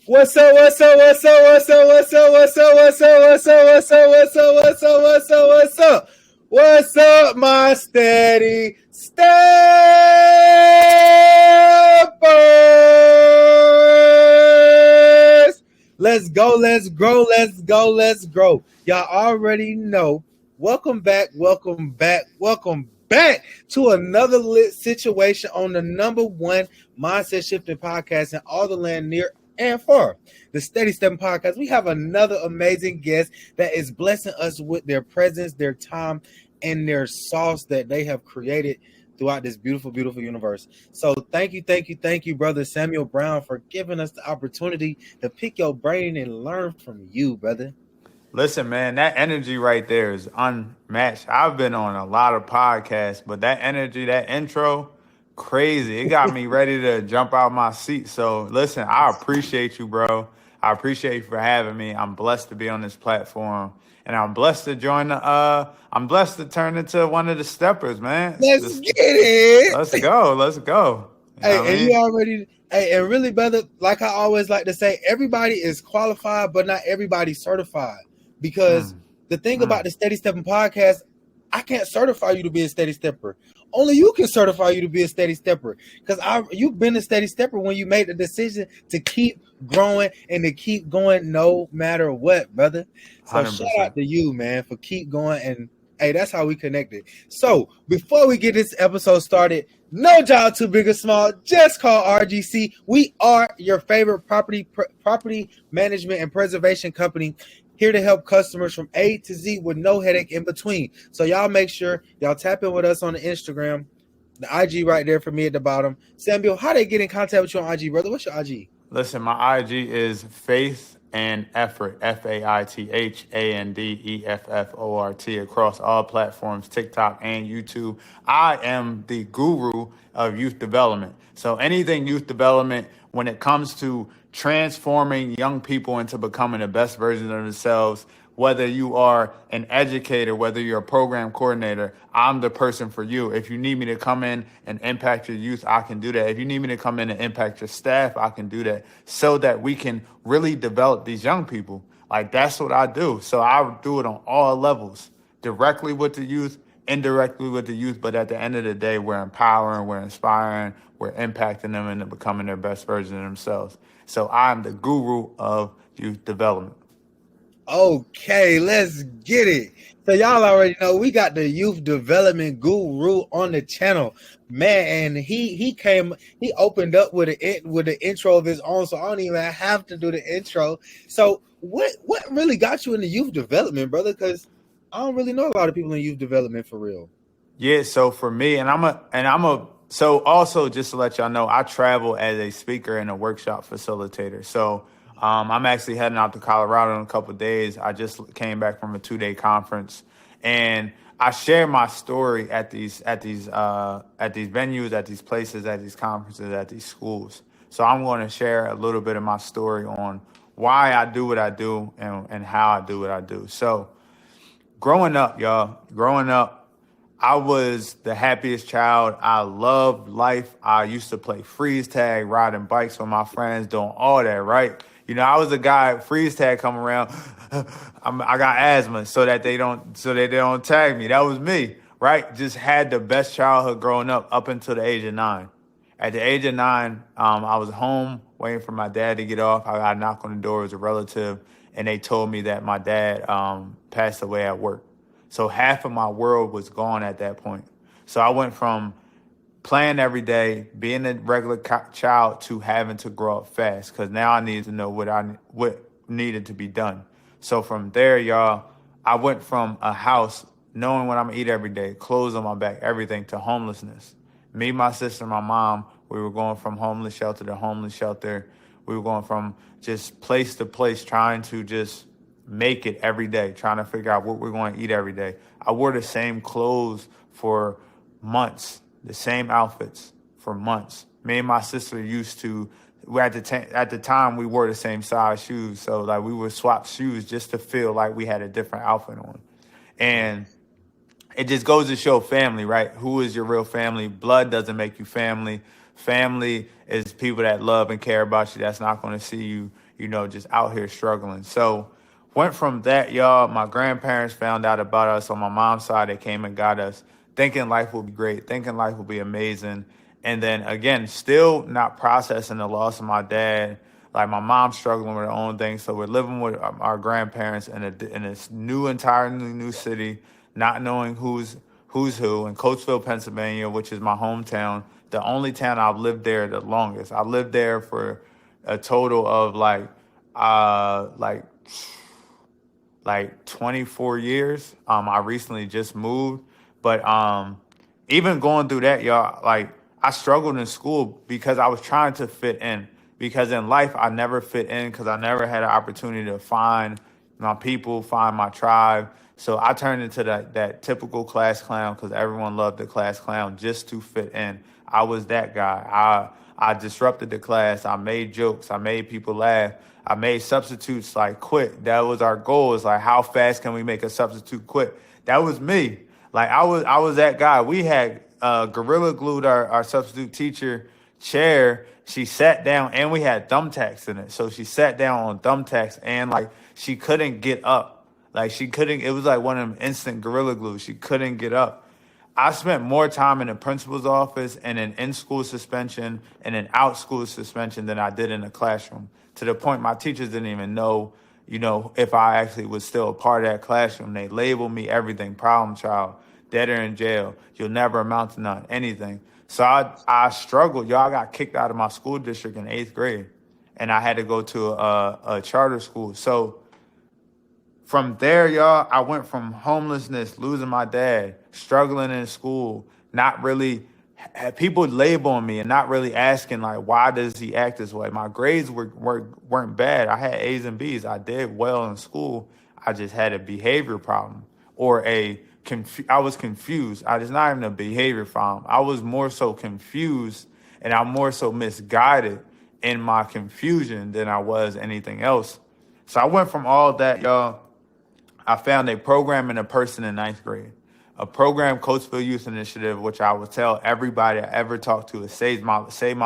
What's up? What's up? What's up? What's up? What's up? What's up? What's up? What's up? What's up? What's up? What's up? What's up? What's up? What's up, my steady steppers? Let's go. Let's grow. Let's go. Let's grow. Y'all already know. Welcome back. Welcome back. Welcome back to another lit situation on the number one mindset shifting podcast in all the land near and far, the Steady.Stepping.Podcast. We have another amazing guest that is blessing us with their presence, their time, and their sauce that they have created throughout this beautiful, beautiful universe. So thank you, Brother Samuel Brown, for giving us the opportunity to pick your brain and learn from you, brother. Listen, man, that energy right there is unmatched. I've been on a lot of podcasts, but that energy, that intro, crazy. It got me ready to jump out my seat. So listen, I appreciate you, bro. I appreciate you for having me. I'm blessed to be on this platform. And I'm blessed to join I'm blessed to turn into one of the steppers, man. Let's get it. Let's go. Let's go. You already, and really, brother, like I always like to say, everybody is qualified, but not everybody certified. Because the thing about the Steady Stepping Podcast, I can't certify you to be a steady stepper. Only you can certify you to be a steady stepper. Because you've been a steady stepper when you made the decision to keep growing and to keep going no matter what, brother. So 100%. Shout out to you, man, for keep going. And hey, that's how we connected. So before we get this episode started, no job too big or small. Just call RGC. We are your favorite property management and preservation company, here to help customers from A to Z with no headache in between. So y'all make sure y'all tap in with us on the Instagram, the IG right there for me at the bottom. Samuel, how they get in contact with you on IG, brother? What's your IG? Listen, my IG is Faith and Effort, FAITHANDEFFORT, across all platforms, TikTok and YouTube. I am the guru of youth development. So anything youth development, when it comes to transforming young people into becoming the best version of themselves, whether you are an educator, whether you're a program coordinator, I'm the person for you. If you need me to come in and impact your youth, I can do that. If you need me to come in and impact your staff, I can do that, so that we can really develop these young people. Like, that's what I do. So I do it on all levels, directly with the youth, indirectly with the youth. But at the end of the day, we're empowering, we're inspiring, we're impacting them into becoming their best version of themselves. So I'm the guru of youth development. Okay, let's get it. So y'all already know we got the youth development guru on the channel, man. And he opened up with the intro of his own, so I don't even have to do the intro. So what really got you into youth development, brother? Because I don't really know a lot of people in youth development for real. Yeah, so for me, so also just to let y'all know, I travel as a speaker and a workshop facilitator. So I'm actually heading out to Colorado in a couple of days. I just came back from a 2-day conference, and I share my story at these venues, at these places, at these conferences, at these schools. So I'm going to share a little bit of my story on why I do what I do and how I do what I do. So growing up, I was the happiest child. I loved life. I used to play freeze tag, riding bikes with my friends, doing all that, right? You know, I was a guy, freeze tag come around, I got asthma so that they don't tag me. That was me, right? Just had the best childhood growing up until the age of 9. At the age of 9, I was home waiting for my dad to get off. I got a knock on the door. It was a relative, and they told me that my dad passed away at work. So half of my world was gone at that point. So I went from playing every day, being a regular child, to having to grow up fast, because now I needed to know what needed to be done. So from there, y'all, I went from a house knowing what I'm gonna eat every day, clothes on my back, everything, to homelessness. Me, my sister, my mom, we were going from homeless shelter to homeless shelter. We were going from just place to place, trying to just make it every day, trying to figure out what we're going to eat every day. I wore the same clothes for months, the same outfits for months. Me and my sister used to, at the time, we wore the same size shoes. So like we would swap shoes just to feel like we had a different outfit on. And it just goes to show family, right? Who is your real family? Blood doesn't make you family. Family is people that love and care about you. That's not going to see you, just out here struggling. So went from that, y'all. My grandparents found out about us on my mom's side. They came and got us, thinking life would be great, thinking life would be amazing. And then again, still not processing the loss of my dad. Like my mom's struggling with her own things. So we're living with our grandparents in this entirely new city, not knowing who's who in Coatesville, Pennsylvania, which is my hometown. The only town I've lived there the longest. I lived there for a total of like 24 years. I recently just moved, but even going through that, y'all, like I struggled in school because I was trying to fit in. Because in life, I never fit in because I never had an opportunity to find my people, find my tribe. So I turned into that typical class clown because everyone loved the class clown just to fit in. I was that guy. I disrupted the class. I made jokes. I made people laugh. I made substitutes like quit. That was our goal. Is like, how fast can we make a substitute quit? That was me. Like I was that guy. We had gorilla glued our substitute teacher chair. She sat down and we had thumbtacks in it. So she sat down on thumbtacks and like she couldn't get up. Like she couldn't, it was like one of them instant gorilla glue. She couldn't get up. I spent more time in the principal's office and in school suspension and in out school suspension than I did in the classroom. To the point my teachers didn't even know, if I actually was still a part of that classroom. They labeled me everything: problem child, dead or in jail, you'll never amount to none, anything. So I struggled. Y'all, got kicked out of my school district in 8th grade, and I had to go to a charter school. So from there, y'all, I went from homelessness, losing my dad, struggling in school, not really had people labeling me and not really asking, like, why does he act this way? My grades weren't bad. I had A's and B's. I did well in school. I just had a behavior problem or I was confused. It's not even a behavior problem. I was more so confused and I'm more so misguided in my confusion than I was anything else. So I went from all that, y'all. I found a program and a person in 9th grade, a program, Coatesville Youth Initiative, which I would tell everybody I ever talked to, it saved my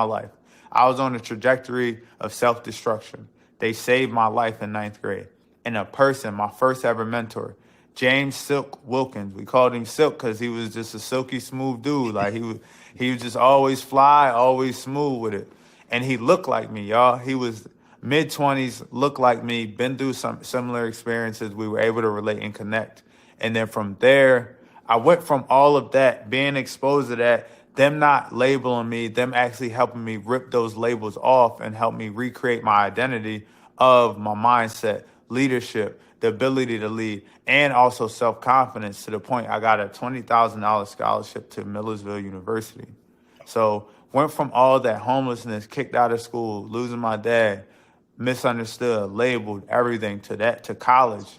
life. I was on a trajectory of self-destruction. They saved my life in 9th grade. And a person, my first ever mentor, James Silk Wilkins. We called him Silk because he was just a silky smooth dude. Like he was just always fly, always smooth with it. And he looked like me, y'all. He was mid-20s, looked like me, been through some similar experiences. We were able to relate and connect. And then from there, I went from all of that, being exposed to that, them not labeling me, them actually helping me rip those labels off and help me recreate my identity of my mindset, leadership, the ability to lead, and also self-confidence, to the point I got a $20,000 scholarship to Millinneal University. So went from all that homelessness, kicked out of school, losing my dad, misunderstood, labeled, everything, to college.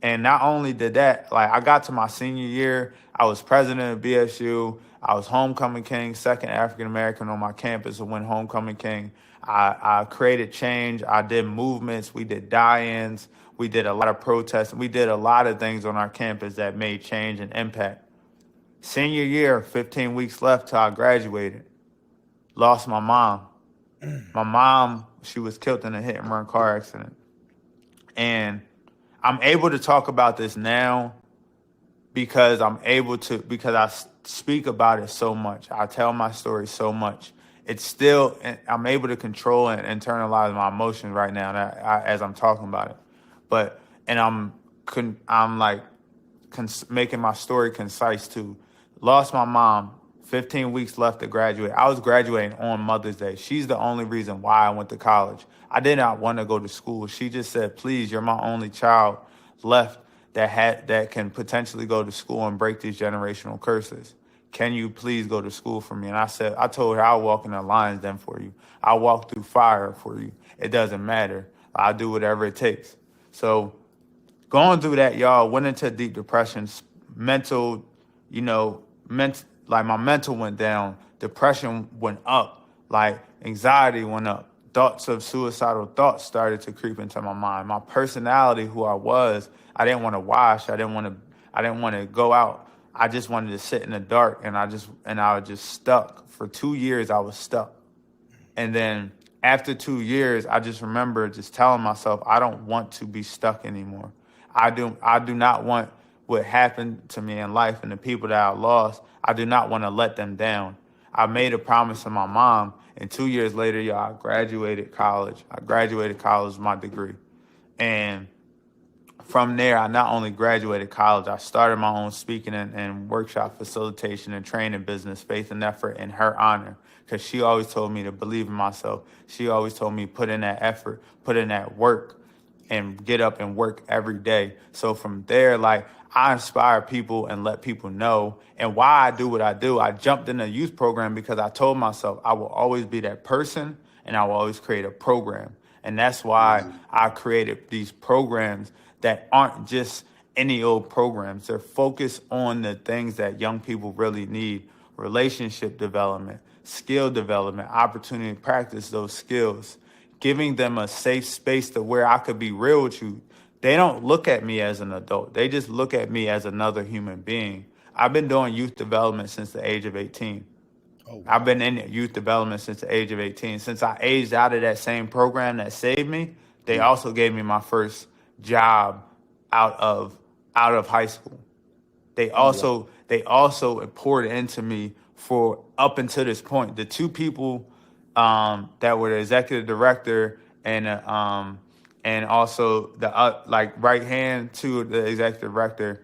And not only did that, like I got to my senior year, I was president of BSU. I was homecoming king, second African American on my campus to win homecoming king. I created change. I did movements. We did die-ins. We did a lot of protests. We did a lot of things on our campus that made change and impact. Senior year, 15 weeks left till I graduated. Lost my mom. My mom, she was killed in a hit and run car accident. And I'm able to talk about this now because I speak about it so much. I tell my story so much. I'm able to control and internalize my emotions right now as I'm talking about it. I'm making my story concise too. Lost my mom, 15 weeks left to graduate. I was graduating on Mother's Day. She's the only reason why I went to college. I did not want to go to school. She just said, please, you're my only child left that can potentially go to school and break these generational curses. Can you please go to school for me? And I told her, I'll walk in the lion's den for you. I'll walk through fire for you. It doesn't matter. I'll do whatever it takes. So going through that, y'all, went into deep depression, my mental went down, depression went up, like anxiety went up. Thoughts of suicidal thoughts started to creep into my mind. My personality, who I was, I didn't want to wash. I didn't want to go out. I just wanted to sit in the dark, and I was just stuck. For 2 years, I was stuck. And then after 2 years, I just remember just telling myself, I don't want to be stuck anymore. I do not want what happened to me in life and the people that I lost. I do not want to let them down. I made a promise to my mom, and 2 years later, y'all, I graduated college. I graduated college with my degree. And from there, I not only graduated college, I started my own speaking and workshop facilitation and training business, Faith and Effort, in her honor. Because she always told me to believe in myself. She always told me put in that effort, put in that work, and get up and work every day. So from there, like, I inspire people and let people know. And why I do what I do, I jumped in a youth program because I told myself I will always be that person and I will always create a program. And that's why I created these programs that aren't just any old programs. They're focused on the things that young people really need: relationship development, skill development, opportunity to practice those skills, giving them a safe space to where I could be real with you. They don't look at me as an adult. They just look at me as another human being. I've been doing youth development since the age of 18. Oh, wow. I've been in youth development since the age of 18. Since I aged out of that same program that saved me, they also gave me my first job out of high school. They also poured into me for up until this point. The two people that were the executive director and also the like right hand to the executive director.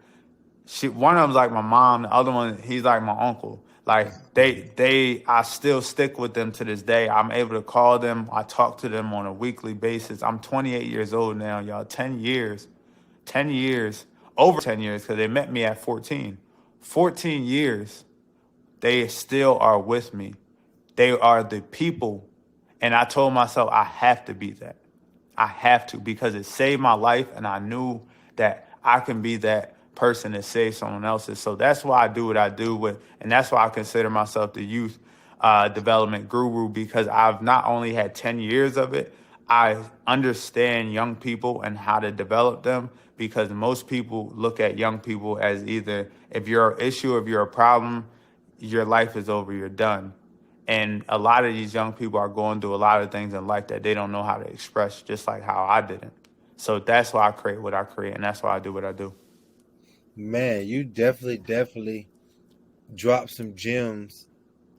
One of them's like my mom. The other one, he's like my uncle. Like I still stick with them to this day. I'm able to call them. I talk to them on a weekly basis. I'm 28 years old now, y'all. 10 years, over 10 years, because they met me at 14. 14 years, they still are with me. They are the people. And I told myself I have to be that. I have to, because it saved my life, and I knew that I can be that person that saves someone else's. So that's why I do what I do and that's why I consider myself the youth development guru, because I've not only had 10 years of it, I understand young people and how to develop them, because most people look at young people as either, if you're an issue, if you're a problem, your life is over, you're done. And a lot of these young people are going through a lot of things in life that they don't know how to express, just like how I didn't. So that's why I create what I create, and that's why I do what I do. Man, you definitely dropped some gems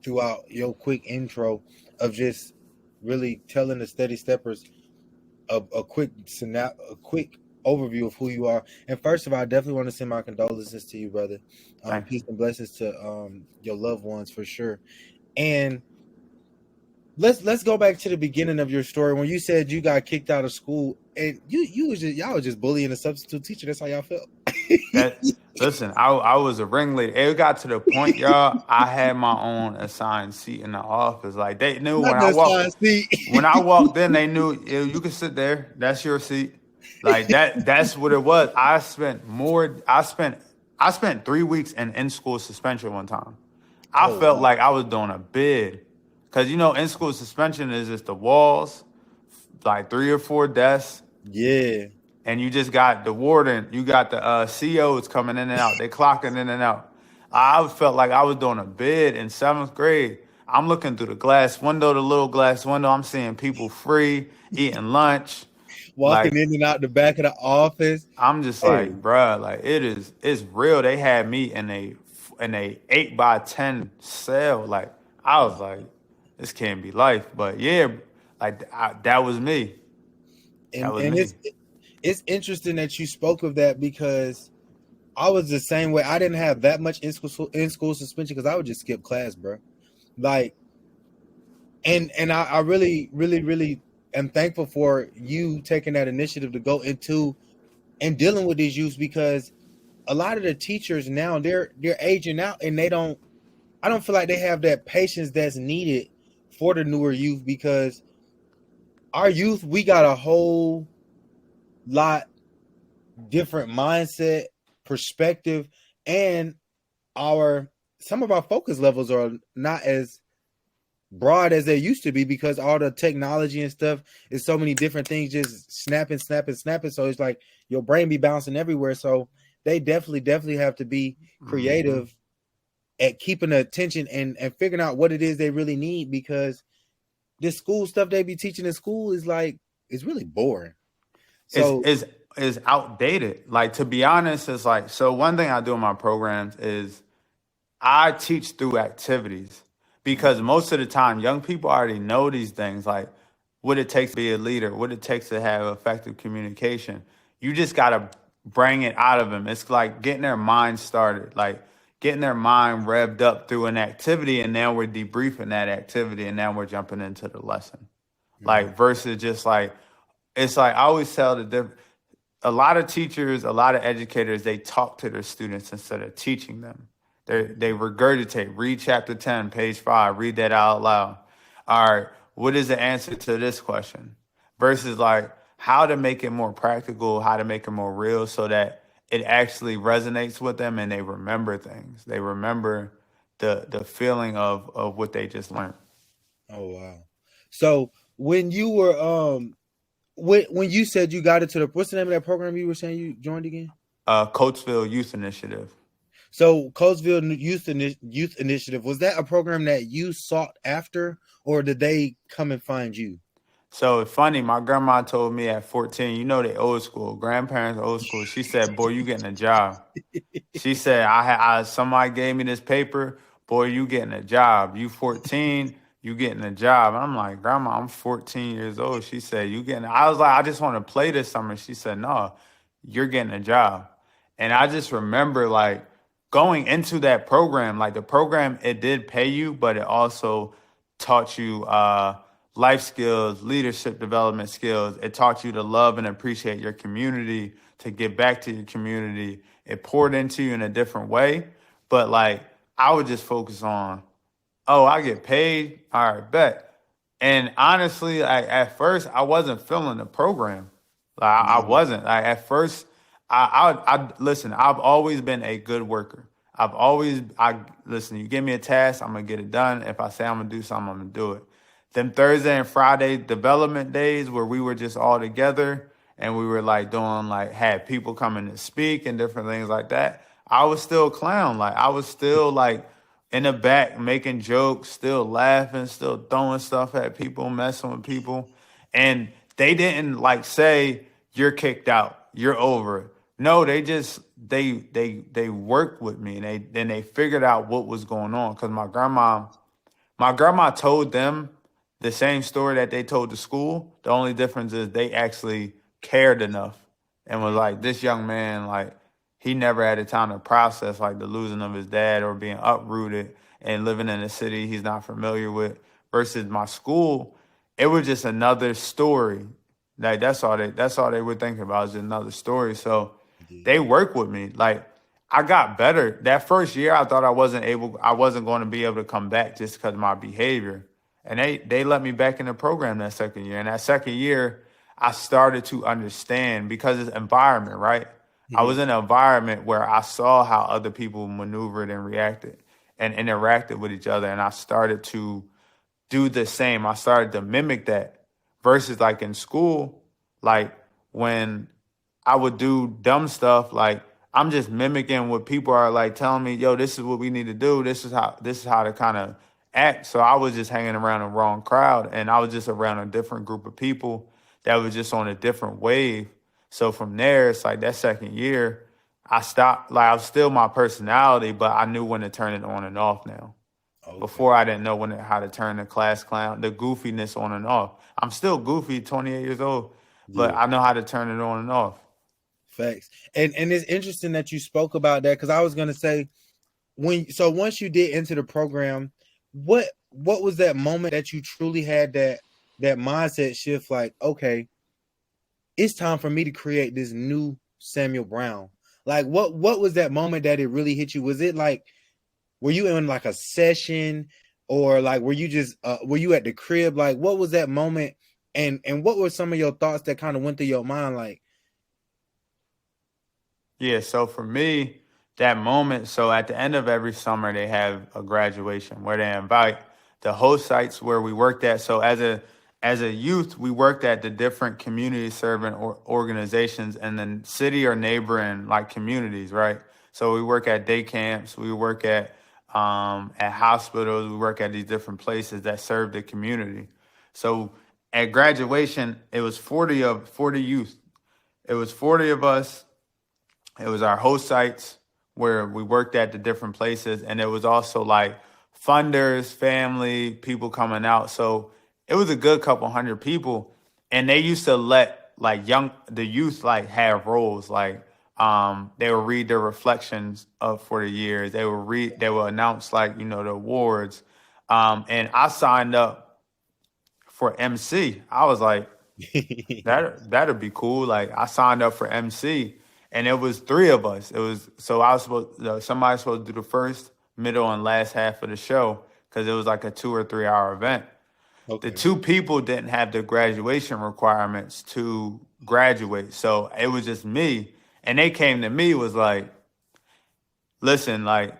throughout your quick intro of just really telling the Steady Steppers a quick overview of who you are. And first of all, I definitely want to send my condolences to you, brother. Peace and blessings to your loved ones for sure. And let's go back to the beginning of your story when you said you got kicked out of school, and y'all was just bullying a substitute teacher. That's how y'all felt. Listen, I was a ringleader. It got to the point, y'all, I had my own assigned seat in the office. Like, they knew when I walked in, they knew, you can sit there. That's your seat. Like, that's what it was. I spent 3 weeks in school suspension one time. I felt like I was doing a bid. Because, in-school suspension is just the walls, like 3 or 4 desks. Yeah. And you just got the warden, you got the COs coming in and out. They clocking in and out. I felt like I was doing a bid in 7th grade. I'm looking through the little glass window. I'm seeing people free, eating lunch. Walking in and out the back of the office. I'm just like, bruh, like, it's real. They had me in a 8x10 cell. Like, I was like, this can't be life. But yeah, like, that was me. It's interesting that you spoke of that, because I was the same way. I didn't have that much in school suspension because I would just skip class, bro. Like, and I really, really, really am thankful for you taking that initiative to go into and dealing with these youths, because a lot of the teachers now, they're aging out, and I don't feel like they have that patience that's needed for the newer youth, because our youth, we got a whole lot different mindset, perspective, and some of our focus levels are not as broad as they used to be, because all the technology and stuff is so many different things just snapping. So it's like your brain be bouncing everywhere. So they definitely have to be creative at keeping the attention and figuring out what it is they really need, because this school stuff they be teaching in school is like it's really boring. is So is is outdated. Like, to be honest, it's like, so one thing I do in my programs is I teach through activities, because most of the time young people already know these things, like what it takes to be a leader, what it takes to have effective communication. You just got to bring it out of them. It's like getting their mind started, like getting their mind revved up through an activity, and now we're debriefing that activity, and now we're jumping into the lesson. Like, versus just like, it's like I always tell a lot of teachers, a lot of educators, they talk to their students instead of teaching them. They regurgitate, read chapter 10, page 5, read that out loud. All right, what is the answer to this question? Versus like how to make it more practical, how to make it more real so that it actually resonates with them and they remember things. They remember the feeling of what they just learned. oh wow. So when you were when you said you got into the what's the name of that program you were saying you joined again? Coatesville Youth Initiative. So Coatesville Youth Initiative, was that a program that you sought after, or did they come and find you? So it's funny, my grandma told me at 14, you know, they old school, grandparents old school. She said, boy, you getting a job. She said, somebody gave me this paper, boy, you getting a job. You 14, you getting a job. And I'm like, Grandma, I'm 14 years old. She said, I was like, I just want to play this summer. She said, no, you're getting a job. And I just remember like going into that program, like the program, it did pay you, but it also taught you life skills, leadership development skills. It taught you to love and appreciate your community, to give back to your community. It poured into you in a different way. But like, I would just focus on, oh, I get paid. All right, bet. And honestly, at first, I wasn't feeling the program. Like, I wasn't. Like, at first, I listen. I've always been a good worker. Listen. You give me a task, I'm gonna get it done. If I say I'm gonna do something, I'm gonna do it. Them Thursday and Friday development days where we were just all together and we were like doing like had people coming to speak and different things like that. I was still a clown. Like I was still like in the back making jokes, still laughing, still throwing stuff at people, messing with people. And they didn't like say, you're kicked out, you're over. No, they just they worked with me and they figured out what was going on. Cause my grandma told them the same story that they told the school. The only difference is they actually cared enough and was like, this young man, like, he never had a time to process like the losing of his dad or being uprooted and living in a city he's not familiar with. Versus my school, it was just another story. Like that's all they were thinking about, is another story. So they work with me. Like I got better. That first year I thought I wasn't going to be able to come back just because of my behavior. And they let me back in the program that second year. And that second year, I started to understand, because it's environment, right? I was in an environment where I saw how other people maneuvered and reacted and interacted with each other. And I started to do the same. I started to mimic that. Versus like in school, like when I would do dumb stuff, like I'm just mimicking what people are like telling me, yo, this is what we need to do. This is how to kind of act. So I was just hanging around the wrong crowd, and I was just around a different group of people that was just on a different wave. So from there, it's like that second year, I stopped. Like I was still my personality, but I knew when to turn it on and off now. Okay. Before I didn't know how to turn the class clown, the goofiness on and off. I'm still goofy, 28 years old, but I know how to turn it on and off. Facts. And it's interesting that you spoke about that, because I was gonna say once you did enter the program, what was that moment that you truly had that mindset shift? Like, okay, it's time for me to create this new Samuel Brown. Like, what was that moment that it really hit you? Was it like, were you in like a session, or like were you just were you at the crib? Like, what was that moment, and what were some of your thoughts that kind of went through your mind? Like, yeah, so for me, that moment, so at the end of every summer, they have a graduation where they invite the host sites where we worked at. So as a youth, we worked at the different community serving organizations in the city or neighboring like communities, right? So we work at day camps, we work at hospitals, we work at these different places that serve the community. So at graduation, it was 40 youth. It was 40 of us. It was our host sites where we worked at the different places, and it was also like funders, family, people coming out. So it was a good couple hundred people, and they used to let like the youth like have roles like they would read their reflections of for the years. They would announce like the awards, and I signed up for MC. I was like, that'd be cool. Like I signed up for MC, and it was three of us. It was so I was somebody was supposed to do the first, middle, and last half of the show because it was like a 2 or 3 hour event. The Okay. two people didn't have the graduation requirements to graduate, so it was just me. And they came to me was like, listen, like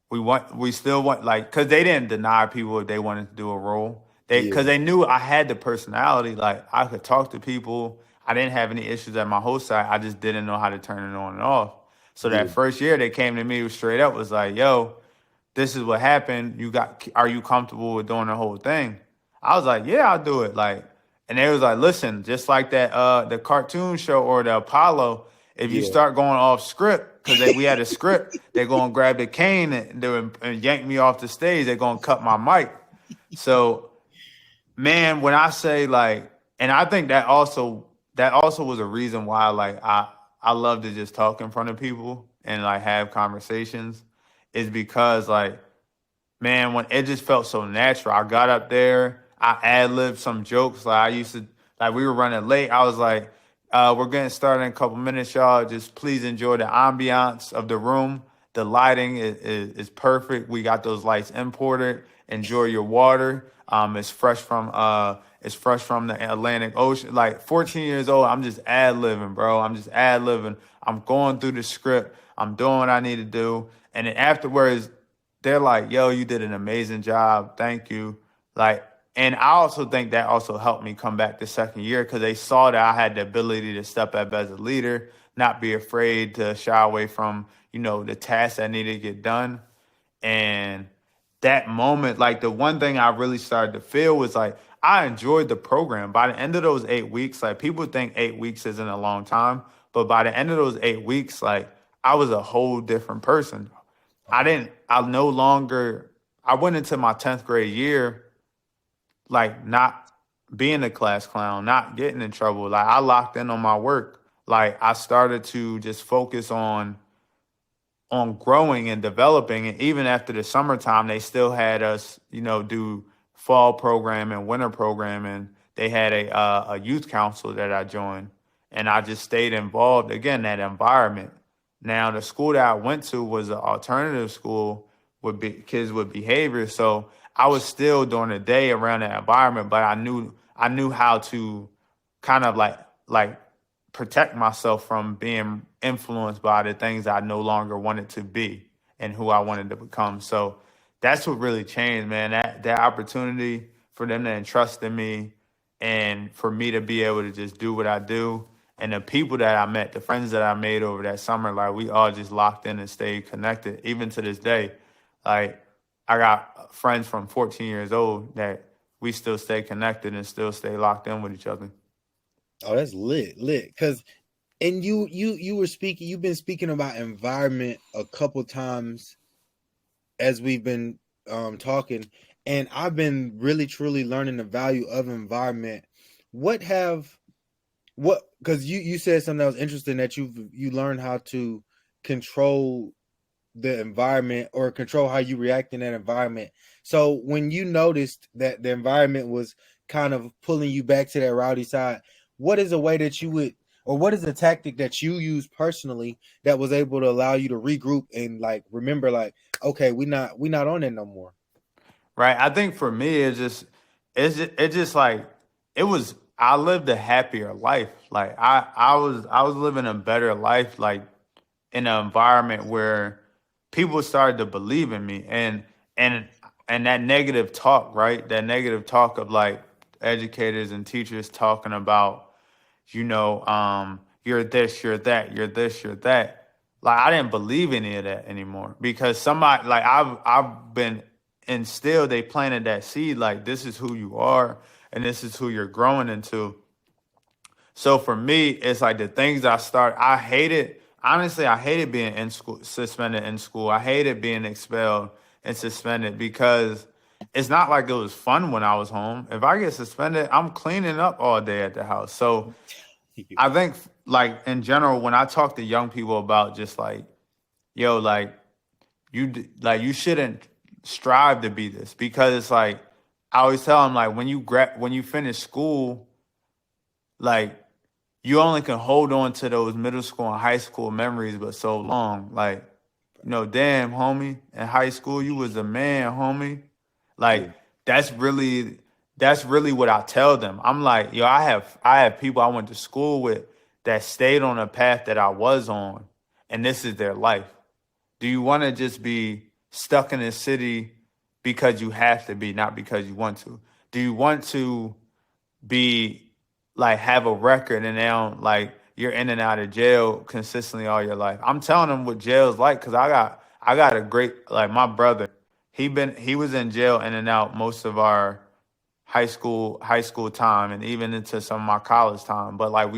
we still want like because they didn't deny people if they wanted to do a role. Because Yeah. they knew I had the personality, like I could talk to people. I didn't have any issues at my host site. I just didn't know how to turn it on and off. So that Yeah. first year they came to me straight up was like, yo, this is what happened. Are you comfortable with doing the whole thing? I was like, yeah, I'll do it. Like, and they was like, listen, just like that, the cartoon show or the Apollo, if you Yeah. start going off script, because we had a script, they're going to grab the cane and yank me off the stage. They're going to cut my mic. So, man, when I say like, and I think that also was a reason why like I love to just talk in front of people and like have conversations is because like, man, when it just felt so natural. I got up there, I ad-libbed some jokes. Like I used to, like we were running late. I was like, we're getting started in a couple minutes, y'all. Just please enjoy the ambiance of the room. The lighting is perfect. We got those lights imported. Enjoy your water. It's fresh from the Atlantic Ocean. Like 14 years old, I'm just ad-libbing, bro. I'm just ad-libbing. I'm going through the script. I'm doing what I need to do. And then afterwards, they're like, yo, you did an amazing job. Thank you. Like, and I also think that also helped me come back the second year because they saw that I had the ability to step up as a leader, not be afraid to shy away from, the tasks that needed to get done. And that moment, like the one thing I really started to feel was like, I enjoyed the program. By the end of those 8 weeks, like people think 8 weeks isn't a long time, but by the end of those 8 weeks, like I was a whole different person. I no longer, I went into my 10th grade year, like not being a class clown, not getting in trouble. Like I locked in on my work. Like I started to just focus on growing and developing. And even after the summertime, they still had us, do fall program and winter program. And they had a youth council that I joined. And I just stayed involved, again, that environment. Now, the school that I went to was an alternative school with kids with behavior. So I was still during the day around that environment, but I knew how to kind of like protect myself from being influenced by the things I no longer wanted to be and who I wanted to become. So that's what really changed, man. That opportunity for them to entrust in me and for me to be able to just do what I do. And the people that I met, the friends that I made over that summer, like we all just locked in and stayed connected. Even to this day, like I got friends from 14 years old that we still stay connected and still stay locked in with each other. Oh, that's lit. Cause and you were speaking. You've been speaking about environment a couple times as we've been talking, and I've been really truly learning the value of environment. What have what? Because you said something that was interesting that you learned how to control the environment or control how you react in that environment. So when you noticed that the environment was kind of pulling you back to that rowdy side, what is a way that you would, or what is a tactic that you use personally that was able to allow you to regroup and like remember, like, okay, we not on it no more. Right. I think for me, it just like it was. I lived a happier life. Like I was living a better life. Like in an environment where people started to believe in me and and that negative talk, right? That negative talk of like educators and teachers talking about, you're this, you're that, you're this, you're that. Like I didn't believe any of that anymore because somebody like I've been and still they planted that seed like this is who you are and this is who you're growing into. So for me, it's like the things I hated, honestly, I hated being in school, suspended in school. I hated being expelled and suspended because it's not like it was fun when I was home. If I get suspended, I'm cleaning up all day at the house. So I think like in general, when I talk to young people about just like, yo, like you shouldn't strive to be this because it's like, I always tell them like when you finish school, like you only can hold on to those middle school and high school memories, but so long. Like, damn, homie, in high school you was a man, homie. Like that's really what I tell them. I'm like, yo, I have people I went to school with that stayed on a path that I was on, and this is their life. Do you want to just be stuck in a city because you have to be, not because you want to? Do you want to be like have a record and now like you're in and out of jail consistently all your life? I'm telling them what jail's like because I got a great like my brother. He was in jail in and out most of our high school time and even into some of my college time. But like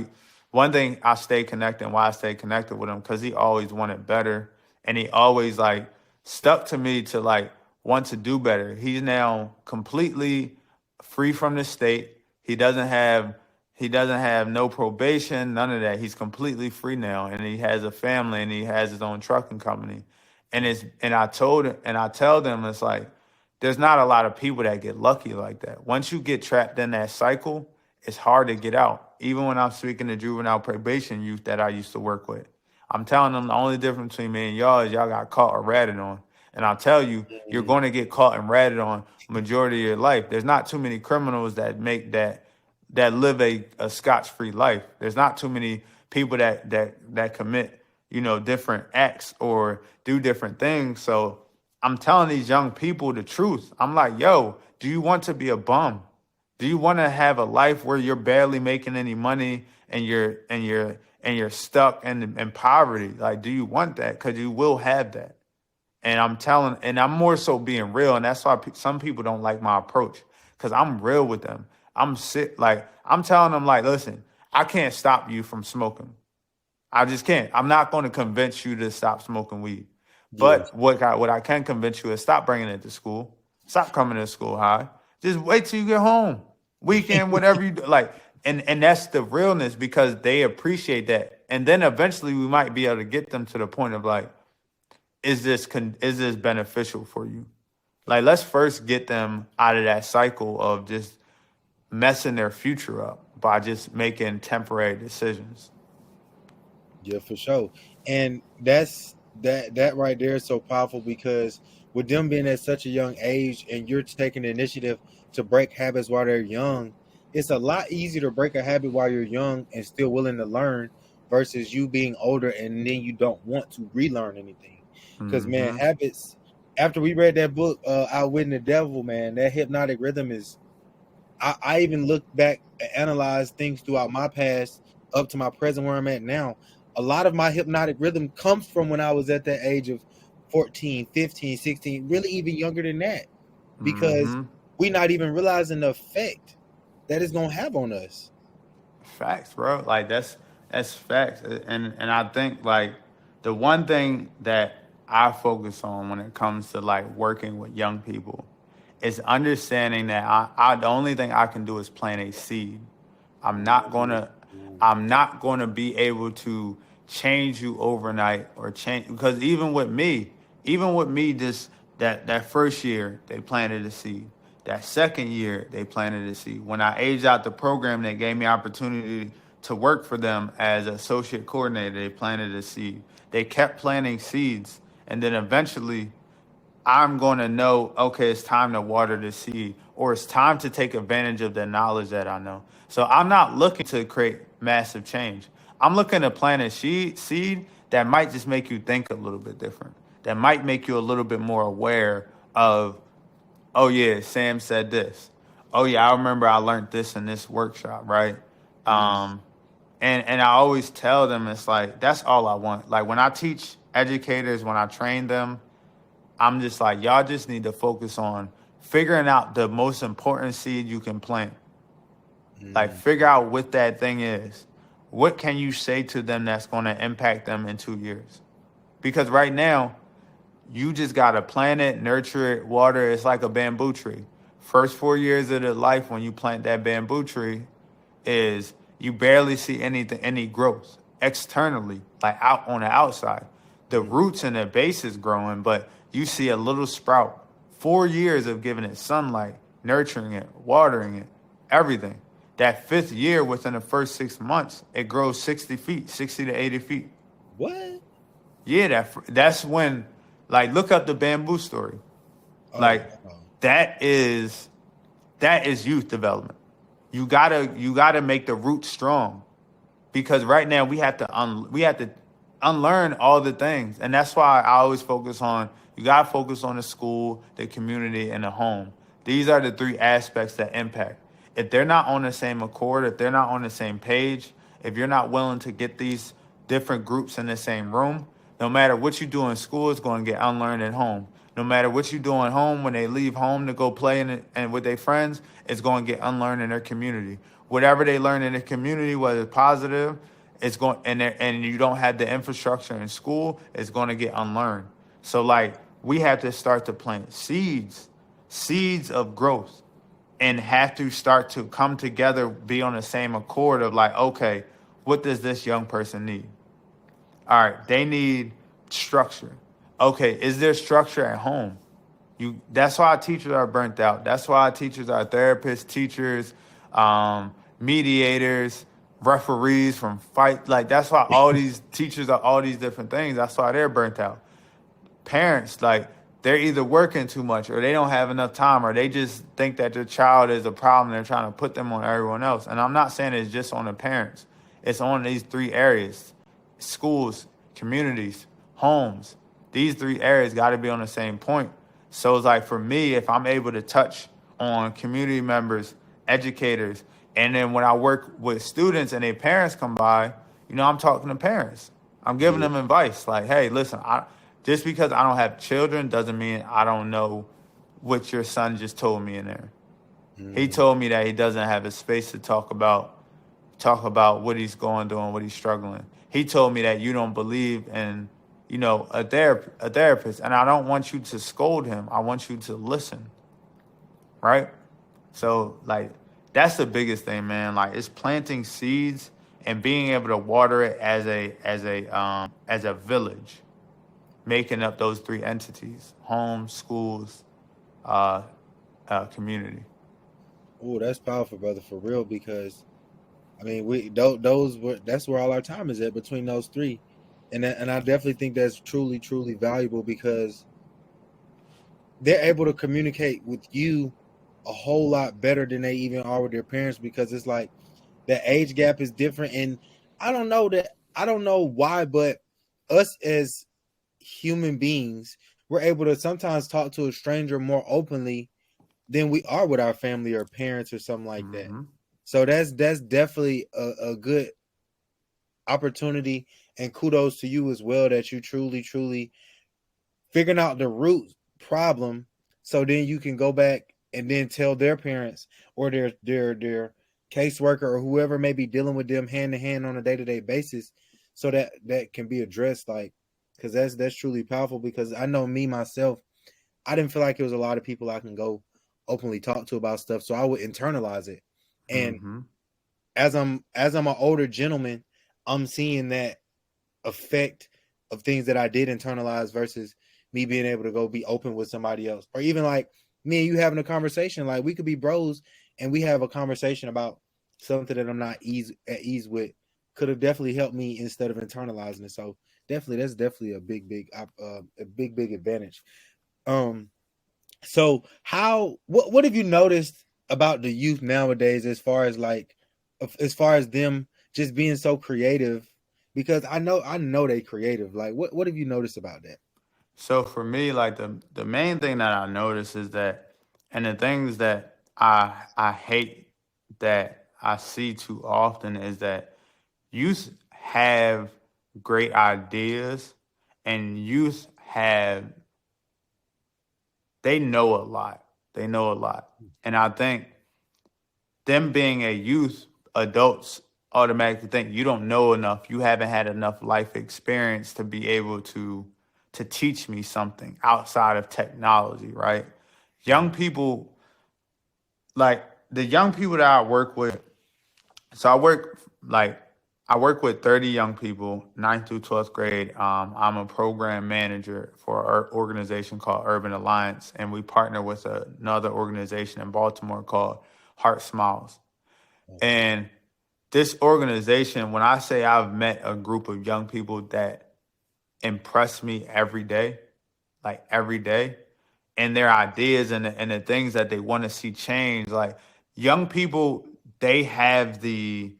one thing I stay connected and why I stay connected with him because he always wanted better and he always like stuck to me to like want to do better. He's now completely free from the state. He doesn't have no probation, none of that. He's completely free now, and he has a family, and he has his own trucking company. And I tell them it's like there's not a lot of people that get lucky like that. Once you get trapped in that cycle, it's hard to get out. Even when I'm speaking to juvenile probation youth that I used to work with, I'm telling them the only difference between me and y'all is y'all got caught or ratted on. And I'll tell you, you're going to get caught and ratted on majority of your life. There's not too many criminals that make that live a scotch-free life. There's not too many people that commit, different acts or do different things. So I'm telling these young people the truth. I'm like, yo, do you want to be a bum? Do you want to have a life where you're barely making any money and you're stuck in poverty? Like, do you want that? Because you will have that. And I'm more so being real. And that's why some people don't like my approach because I'm real with them. I'm telling them like, listen, I can't stop you from smoking. I just can't. I'm not going to convince you to stop smoking weed. But what I can convince you is stop bringing it to school. Stop coming to school high. Just wait till you get home. Weekend, whatever you do. Like, and that's the realness because they appreciate that. And then eventually we might be able to get them to the point of like, is this beneficial for you? Like, let's first get them out of that cycle of just messing their future up by just making temporary decisions. Yeah, for sure. And that right there is so powerful because with them being at such a young age and you're taking the initiative to break habits while they're young, it's a lot easier to break a habit while you're young and still willing to learn versus you being older and then you don't want to relearn anything. Because man, habits. After we read that book, Outwitting the Devil, man, that hypnotic rhythm is. I even look back and analyze things throughout my past up to my present where I'm at now. A lot of my hypnotic rhythm comes from when I was at that age of 14, 15, 16, really even younger than that. Because we're not even realizing the effect that it's going to have on us. Facts, bro. Like that's facts. And I think like the one thing that I focus on when it comes to like working with young people is understanding that I the only thing I can do is plant a seed. I'm not gonna be able to change you overnight or change because even with me, just that first year they planted a seed. That second year they planted a seed. When I aged out the program, they gave me opportunity to work for them as associate coordinator. They planted a seed. They kept planting seeds, and then eventually I'm going to know, okay, it's time to water the seed or it's time to take advantage of the knowledge that I know. So I'm not looking to create massive change. I'm looking to plant a seed that might just make you think a little bit different, that might make you a little bit more aware of, oh, yeah, Sam said this. Oh, yeah, I remember I learned this in this workshop, right? And I always tell them it's like, that's all I want. Like when I teach educators, when I train them, I'm just like, y'all just need to focus on figuring out the most important seed you can plant. Like, figure out what that thing is. What can you say to them that's going to impact them in 2 years? Because right now, you just got to plant it, nurture it, water it. It's like a bamboo tree. First 4 years of their life when you plant that bamboo tree is you barely see any growth externally, like out on the outside. The roots and the base is growing, but you see a little sprout. 4 years of giving it sunlight, nurturing it, watering it, everything. That 5th year, within the first 6 months, it grows 60 feet, 60 to 80 feet. What? Yeah, that's when, like, look up the bamboo story. That is youth development. You gotta make the roots strong, because right now we have to unlearn all the things, and that's why I always focus on, you gotta focus on the school, the community, and the home. These are the 3 aspects that impact. If they're not on the same accord, if they're not on the same page, if you're not willing to get these different groups in the same room, no matter what you do in school, it's going to get unlearned at home. No matter what you do at home, when they leave home to go play and with their friends, it's going to get unlearned in their community. Whatever they learn in the community, whether it's positive, it's going, and you don't have the infrastructure in school, it's going to get unlearned. So, like, we have to start to plant seeds of growth, and have to start to come together, be on the same accord of, like, okay, what does this young person need? All right, they need structure. Okay, is there structure at home? That's why our teachers are burnt out. That's why our teachers are therapists, teachers, mediators, referees from fight. Like, that's why all these teachers are all these different things. That's why they're burnt out. Parents, like, they're either working too much, or they don't have enough time, or they just think that their child is a problem. They're trying to put them on everyone else. And I'm not saying it's just on the parents. It's on these 3 areas: schools, communities, homes. These 3 areas got to be on the same point. So it's like, for me, if I'm able to touch on community members, educators, and then when I work with students and their parents come by, I'm talking to parents. I'm giving them advice. Like, hey, listen, just because I don't have children doesn't mean I don't know what your son just told me in there. He told me that he doesn't have a space to talk about what he's going through and what he's struggling. He told me that you don't believe in, a therapist, and I don't want you to scold him. I want you to listen, right? So, like, that's the biggest thing, man. Like, it's planting seeds and being able to water it as a village, making up those 3 entities: home, schools, community. Oh, that's powerful, brother, for real. Because I mean, that's where all our time is at, between those 3, and I definitely think that's truly, truly valuable, because they're able to communicate with you a whole lot better than they even are with their parents, because it's like the age gap is different. And I don't know why, but us as human beings, we're able to sometimes talk to a stranger more openly than we are with our family or parents or something like that. So that's definitely a good opportunity, and kudos to you as well, that you truly, truly figuring out the root problem, so then you can go back and then tell their parents or their caseworker or whoever may be dealing with them hand to hand on a day-to-day basis, so that can be addressed. Like, because that's truly powerful, because I know me myself, I didn't feel like it was a lot of people I can go openly talk to about stuff, so I would internalize it. And as I'm an older gentleman, I'm seeing that effect of things that I did internalize versus me being able to go be open with somebody else. Or even like me and you having a conversation, like we could be bros and we have a conversation about something that I'm not at ease with, could have definitely helped me instead of internalizing it. So that's definitely a big advantage. So what have you noticed about the youth nowadays, as far as them just being so creative? Because I know they creative. Like, what have you noticed about that? So for me, like, the main thing that I notice is that, and the things that I hate that I see too often, is that youth have great ideas, and youth have they know a lot. They know a lot. And I think them being a youth, adults automatically think you don't know enough. You haven't had enough life experience to be able to teach me something outside of technology, right? Young people, like the young people that I work with, so I work with 30 young people, 9th through 12th grade. I'm a program manager for our organization called Urban Alliance, and we partner with another organization in Baltimore called Heart Smiles. And this organization, when I say I've met a group of young people that impress me every day, like every day, and their ideas and the things that they want to see change, like young people, they have the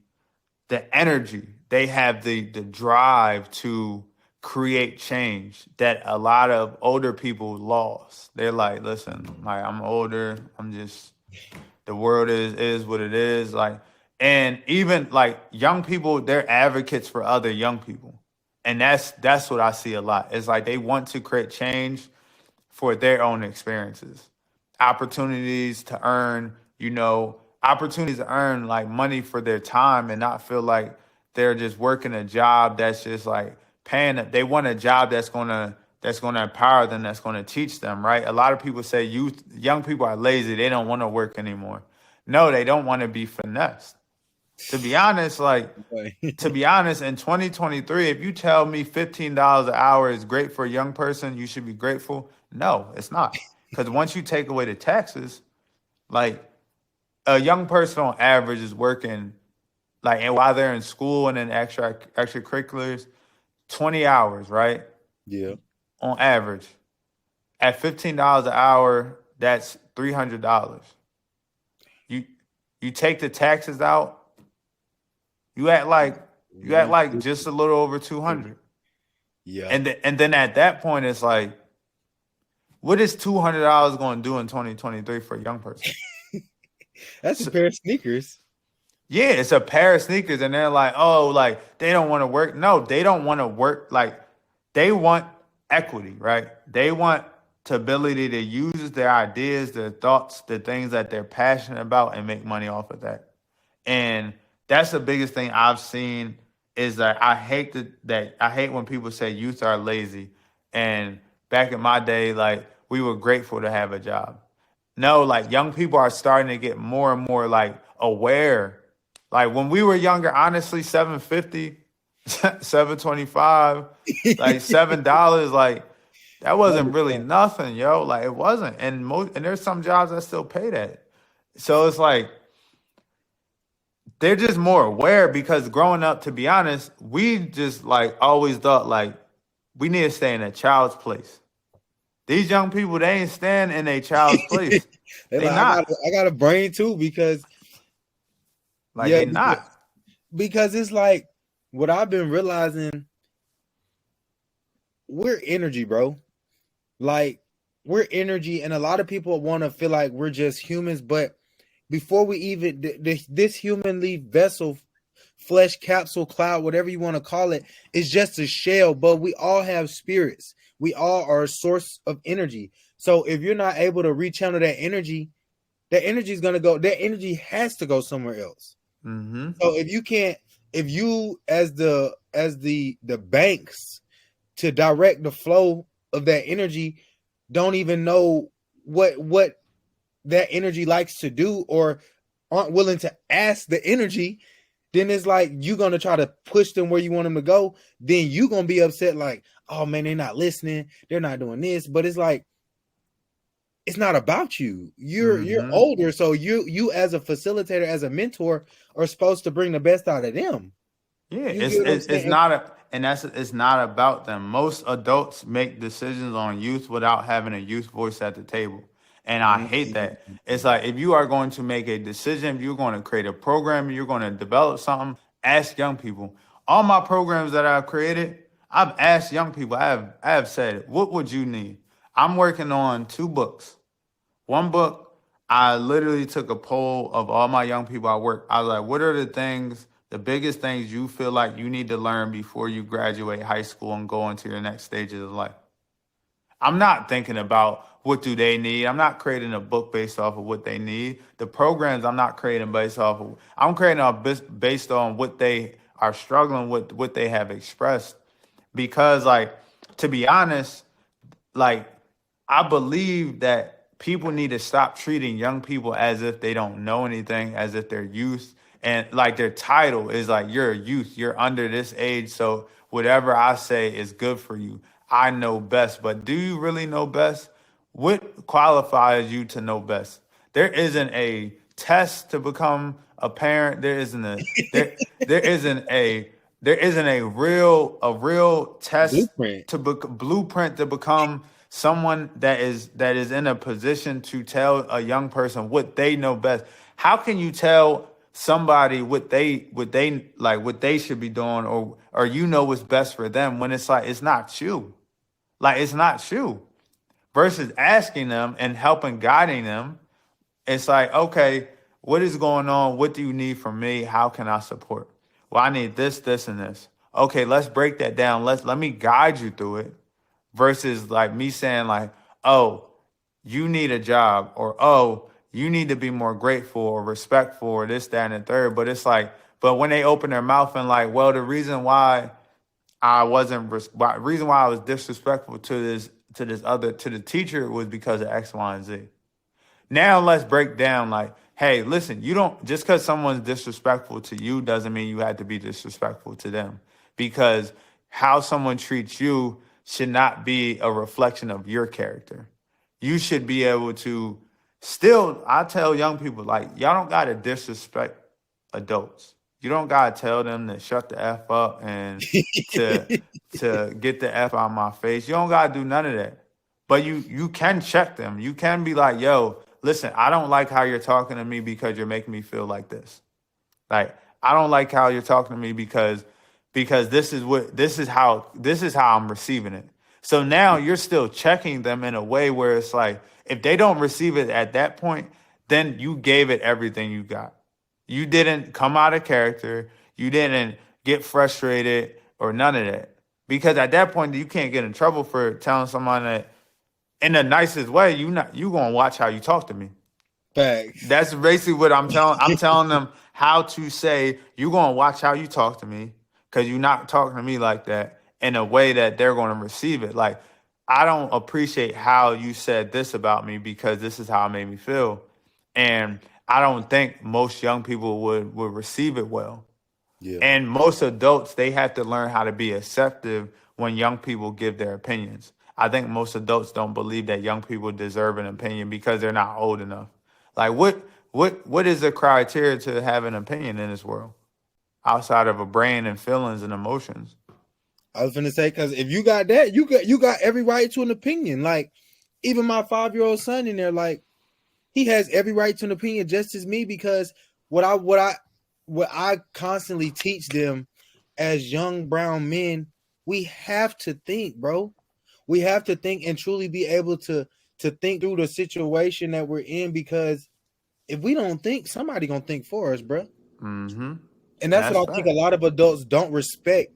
energy, they have the drive to create change that a lot of older people lost. They're like, listen, like I'm older, I'm just, the world is what it is. Like, and even like young people, they're advocates for other young people. And that's what I see a lot. It's like they want to create change for their own experiences. Opportunities to earn, opportunities to earn like money for their time and not feel like they're just working a job that's just like paying them. They want a job that's gonna empower them, that's gonna teach them, right? A lot of people say young people are lazy, they don't want to work anymore. No, they don't want to be finessed. To be honest, in 2023, if you tell me $15 an hour is great for a young person, you should be grateful. No, it's not. Because once you take away the taxes, like a young person on average is working, like, and while they're in school and in extracurriculars, 20 hours, right? Yeah. On average. At $15 an hour, that's $300. You take the taxes out, you act like just a little over 200. Yeah. And then at that point, it's like, what is $200 going to do in 2023 for a young person? That's a pair of sneakers. Yeah, it's a pair of sneakers, and they're like, oh, like they don't want to work. No, they don't want to work. Like they want equity, right? They want the ability to use their ideas, their thoughts, the things that they're passionate about, and make money off of that. And that's the biggest thing I've seen is that I hate when people say youth are lazy. And back in my day, like we were grateful to have a job. No, like young people are starting to get more and more like aware. Like when we were younger, honestly, $7.50, $7.25, like $7, like that wasn't really nothing, yo. Like it wasn't. And there's some jobs that still pay that. So it's like they're just more aware because growing up, to be honest, we just like always thought like we need to stay in a child's place. These young people, they ain't staying in a child's place. They like, not. I got a brain too because they not. Because it's like what I've been realizing, we're energy, bro. Like we're energy, and a lot of people want to feel like we're just humans, but before we even this humanly vessel, flesh capsule, cloud, whatever you want to call it, is just a shell. But we all have spirits. We all are a source of energy. So if you're not able to rechannel that energy is going to go. That energy has to go somewhere else. Mm-hmm. So if you as the banks to direct the flow of that energy don't even know what that energy likes to do or aren't willing to ask the energy, then it's like you're going to try to push them where you want them to go. Then you're going to be upset like, oh man, they're not listening. They're not doing this. But it's like, it's not about you. You're older. So you as a facilitator, as a mentor are supposed to bring the best out of them. Yeah, it's not about them. Most adults make decisions on youth without having a youth voice at the table. And I hate that. It's like if you are going to make a decision, if you're going to create a program, you're going to develop something, ask young people. All my programs that I've created, I've asked young people, I have said, what would you need? I'm working on 2 books. One book, I literally took a poll of all my young people I work. I was like, what are the biggest things you feel like you need to learn before you graduate high school and go into your next stages of life? I'm not thinking about what do they need. I'm not creating a book based off of what they need. The programs I'm not creating based off of. I'm creating based on what they are struggling with, what they have expressed. Because, like, to be honest, like, I believe that people need to stop treating young people as if they don't know anything, as if they're youth. And like their title is like, you're a youth, you're under this age. So whatever I say is good for you. I know best. But do you really know best? What qualifies you to know best? There isn't a test to become a parent. There isn't a real test Blueprint. to blueprint to become someone that is in a position to tell a young person what they know best. How can you tell somebody what they should be doing, or what's best for them, when it's like it's not you. Like, it's not you. Versus asking them and helping guiding them, it's like, okay, what is going on? What do you need from me? How can I support? Well, I need this, this, and this. Okay, let's break that down. Let me guide you through it. Versus like me saying like, oh, you need a job, or oh, you need to be more grateful or respectful, or this, that, and the third. But it's like, but when they open their mouth and like, well, the reason why I was disrespectful to the teacher was because of X, Y, and Z. Now let's break down like, hey, listen, you don't, just because someone's disrespectful to you doesn't mean you have to be disrespectful to them, because how someone treats you should not be a reflection of your character. You should be able to still, I tell young people, like, y'all don't got to disrespect adults. You don't got to tell them to shut the F up and to get the F out of my face. You don't got to do none of that. But you can check them. You can be like, yo, listen, I don't like how you're talking to me because you're making me feel like this. Like, I don't like how you're talking to me because this is how I'm receiving it. So now you're still checking them in a way where it's like, if they don't receive it at that point, then you gave it everything you got. You didn't come out of character. You didn't get frustrated or none of that. Because at that point, you can't get in trouble for telling someone that in the nicest way, you gonna watch how you talk to me. Facts. That's basically what I'm telling. I'm telling them how to say, you're gonna watch how you talk to me, because you're not talking to me like that in a way that they're gonna receive it. Like, I don't appreciate how you said this about me because this is how it made me feel. And I don't think most young people would receive it well. Yeah. And most adults, they have to learn how to be acceptive when young people give their opinions. I think most adults don't believe that young people deserve an opinion because they're not old enough. Like, what is the criteria to have an opinion in this world outside of a brain and feelings and emotions? I was gonna say, because if you got that, you got every right to an opinion. Like, even my 5-year-old son in there, like, he has every right to an opinion just as me, because what I constantly teach them as young brown men, we have to think, bro. We have to think and truly be able to think through the situation that we're in, because if we don't think, somebody gonna think for us, bro. Mm-hmm. And that's what I think a lot of adults don't respect,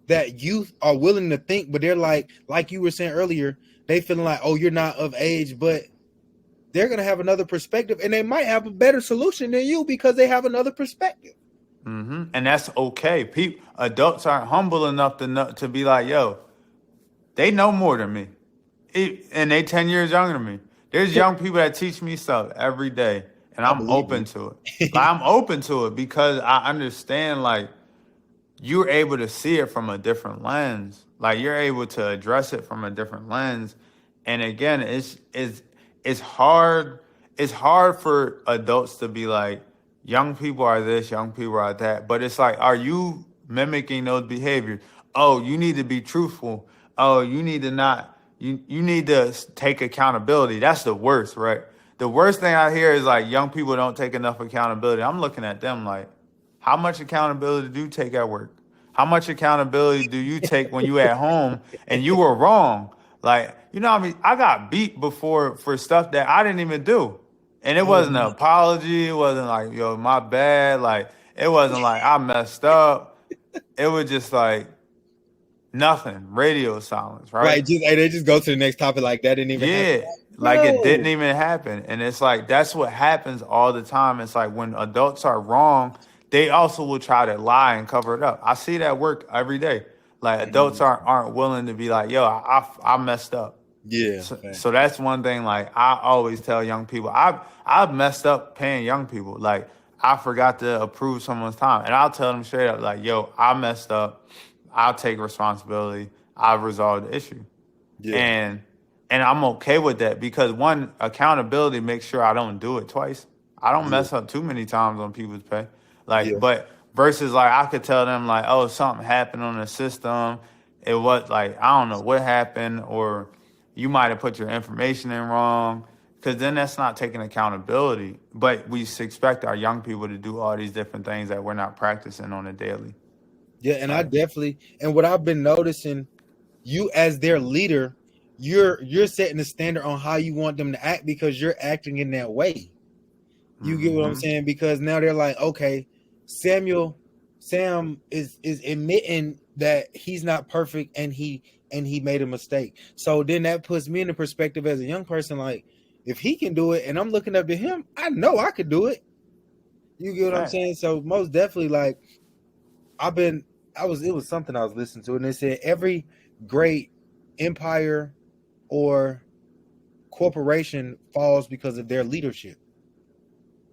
that youth are willing to think, but they're like you were saying earlier, they feeling like, oh, you're not of age, but they're going to have another perspective, and they might have a better solution than you because they have another perspective. Mm-hmm. And that's okay. Adults aren't humble enough to be like, yo, they know more than me. And they 10 years younger than me. There's young people that teach me stuff every day, and I'm open to it. Like, I'm open to it because I understand, like, you're able to see it from a different lens. Like, you're able to address it from a different lens. And again, it's hard. It's hard for adults to be like, young people are this, young people are that. But it's like, are you mimicking those behaviors? Oh, you need to be truthful. Oh, you need to not. You need to take accountability. That's the worst, right? The worst thing I hear is like, young people don't take enough accountability. I'm looking at them like, how much accountability do you take at work? How much accountability do you take when you at home and you were wrong? Like, what I mean? I got beat before for stuff that I didn't even do. And it wasn't an apology. It wasn't like, yo, my bad. Like, it wasn't like I messed up. It was just like, Nothing. Radio silence, right? Right. They just go to the next topic like that didn't even happen. Yeah. Like it didn't Bro. even happen. And it's like that's what happens all the time. It's like when adults are wrong, they also will try to lie and cover it up. I see that work every day. Like adults aren't willing to be like, yo, I messed up. Yeah. So that's one thing. Like I always tell young people, I've messed up paying young people. Like I forgot to approve someone's time, and I'll tell them straight up, like, yo, I messed up. I'll take responsibility. I've resolved the issue, Yeah. and I'm okay with that because one, accountability makes sure I don't do it twice. I don't mess up too many times on people's pay. Like, but versus like I could tell them like, oh, something happened on the system. It was like I don't know what happened, or you might have put your information in wrong, because then that's not taking accountability. But we expect our young people to do all these different things that we're not practicing on a daily. Yeah, and I definitely, and what I've been noticing, you as their leader, you're setting the standard on how you want them to act because you're acting in that way. You get what I'm saying? Because now they're like, okay, Sam is admitting that he's not perfect and he made a mistake. So then that puts me in the perspective as a young person, like, if he can do it and I'm looking up to him, I know I could do it. You get what I'm saying? So most definitely, like, it was something I was listening to, and they said every great empire or corporation falls because of their leadership,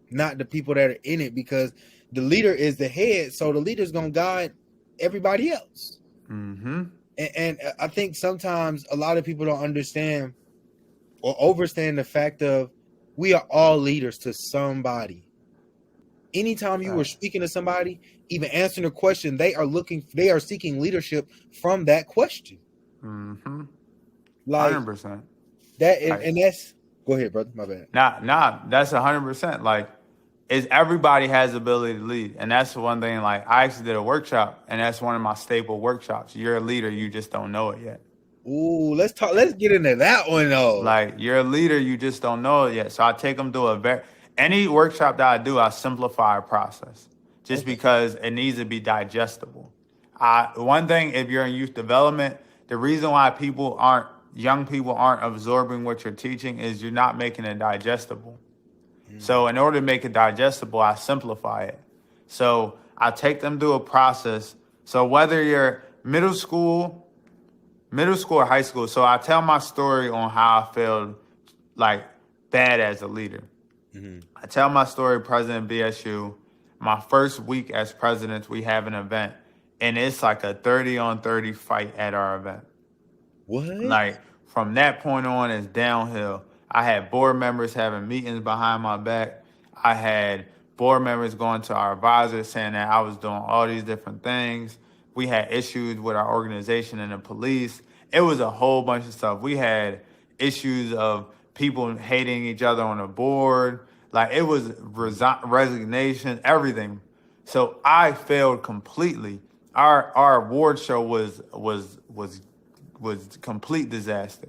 not the people that are in it, because the leader is the head, so the leader's gonna guide everybody else. And I think sometimes a lot of people don't understand or overstand the fact of we are all leaders to somebody. Anytime you were speaking to somebody, even answering a question, they are seeking leadership from that question. Like 100%. that, and that's, go ahead, brother. My bad. Nah, that's 100%. Like, everybody has the ability to lead, and that's one thing. Like, I actually did a workshop, and that's one of my staple workshops. You're a leader, you just don't know it yet. Ooh, let's get into that one though. Like, you're a leader, you just don't know it yet. So I take them through any workshop that I do, I simplify a process just because it needs to be digestible. One thing, if you're in youth development, the reason why young people aren't absorbing what you're teaching is you're not making it digestible. So in order to make it digestible, I simplify it. So I take them through a process. So whether you're middle school or high school, so I tell my story on how I felt like bad as a leader. I tell my story, President BSU. My first week as president, we have an event, and it's like a 30-on-30 fight at our event. What? Like, from that point on, it's downhill. I had board members having meetings behind my back. I had board members going to our advisors saying that I was doing all these different things. We had issues with our organization and the police. It was a whole bunch of stuff. We had issues of people hating each other on the board. Like, it was resignation, everything. So I failed completely. Our award show was complete disaster.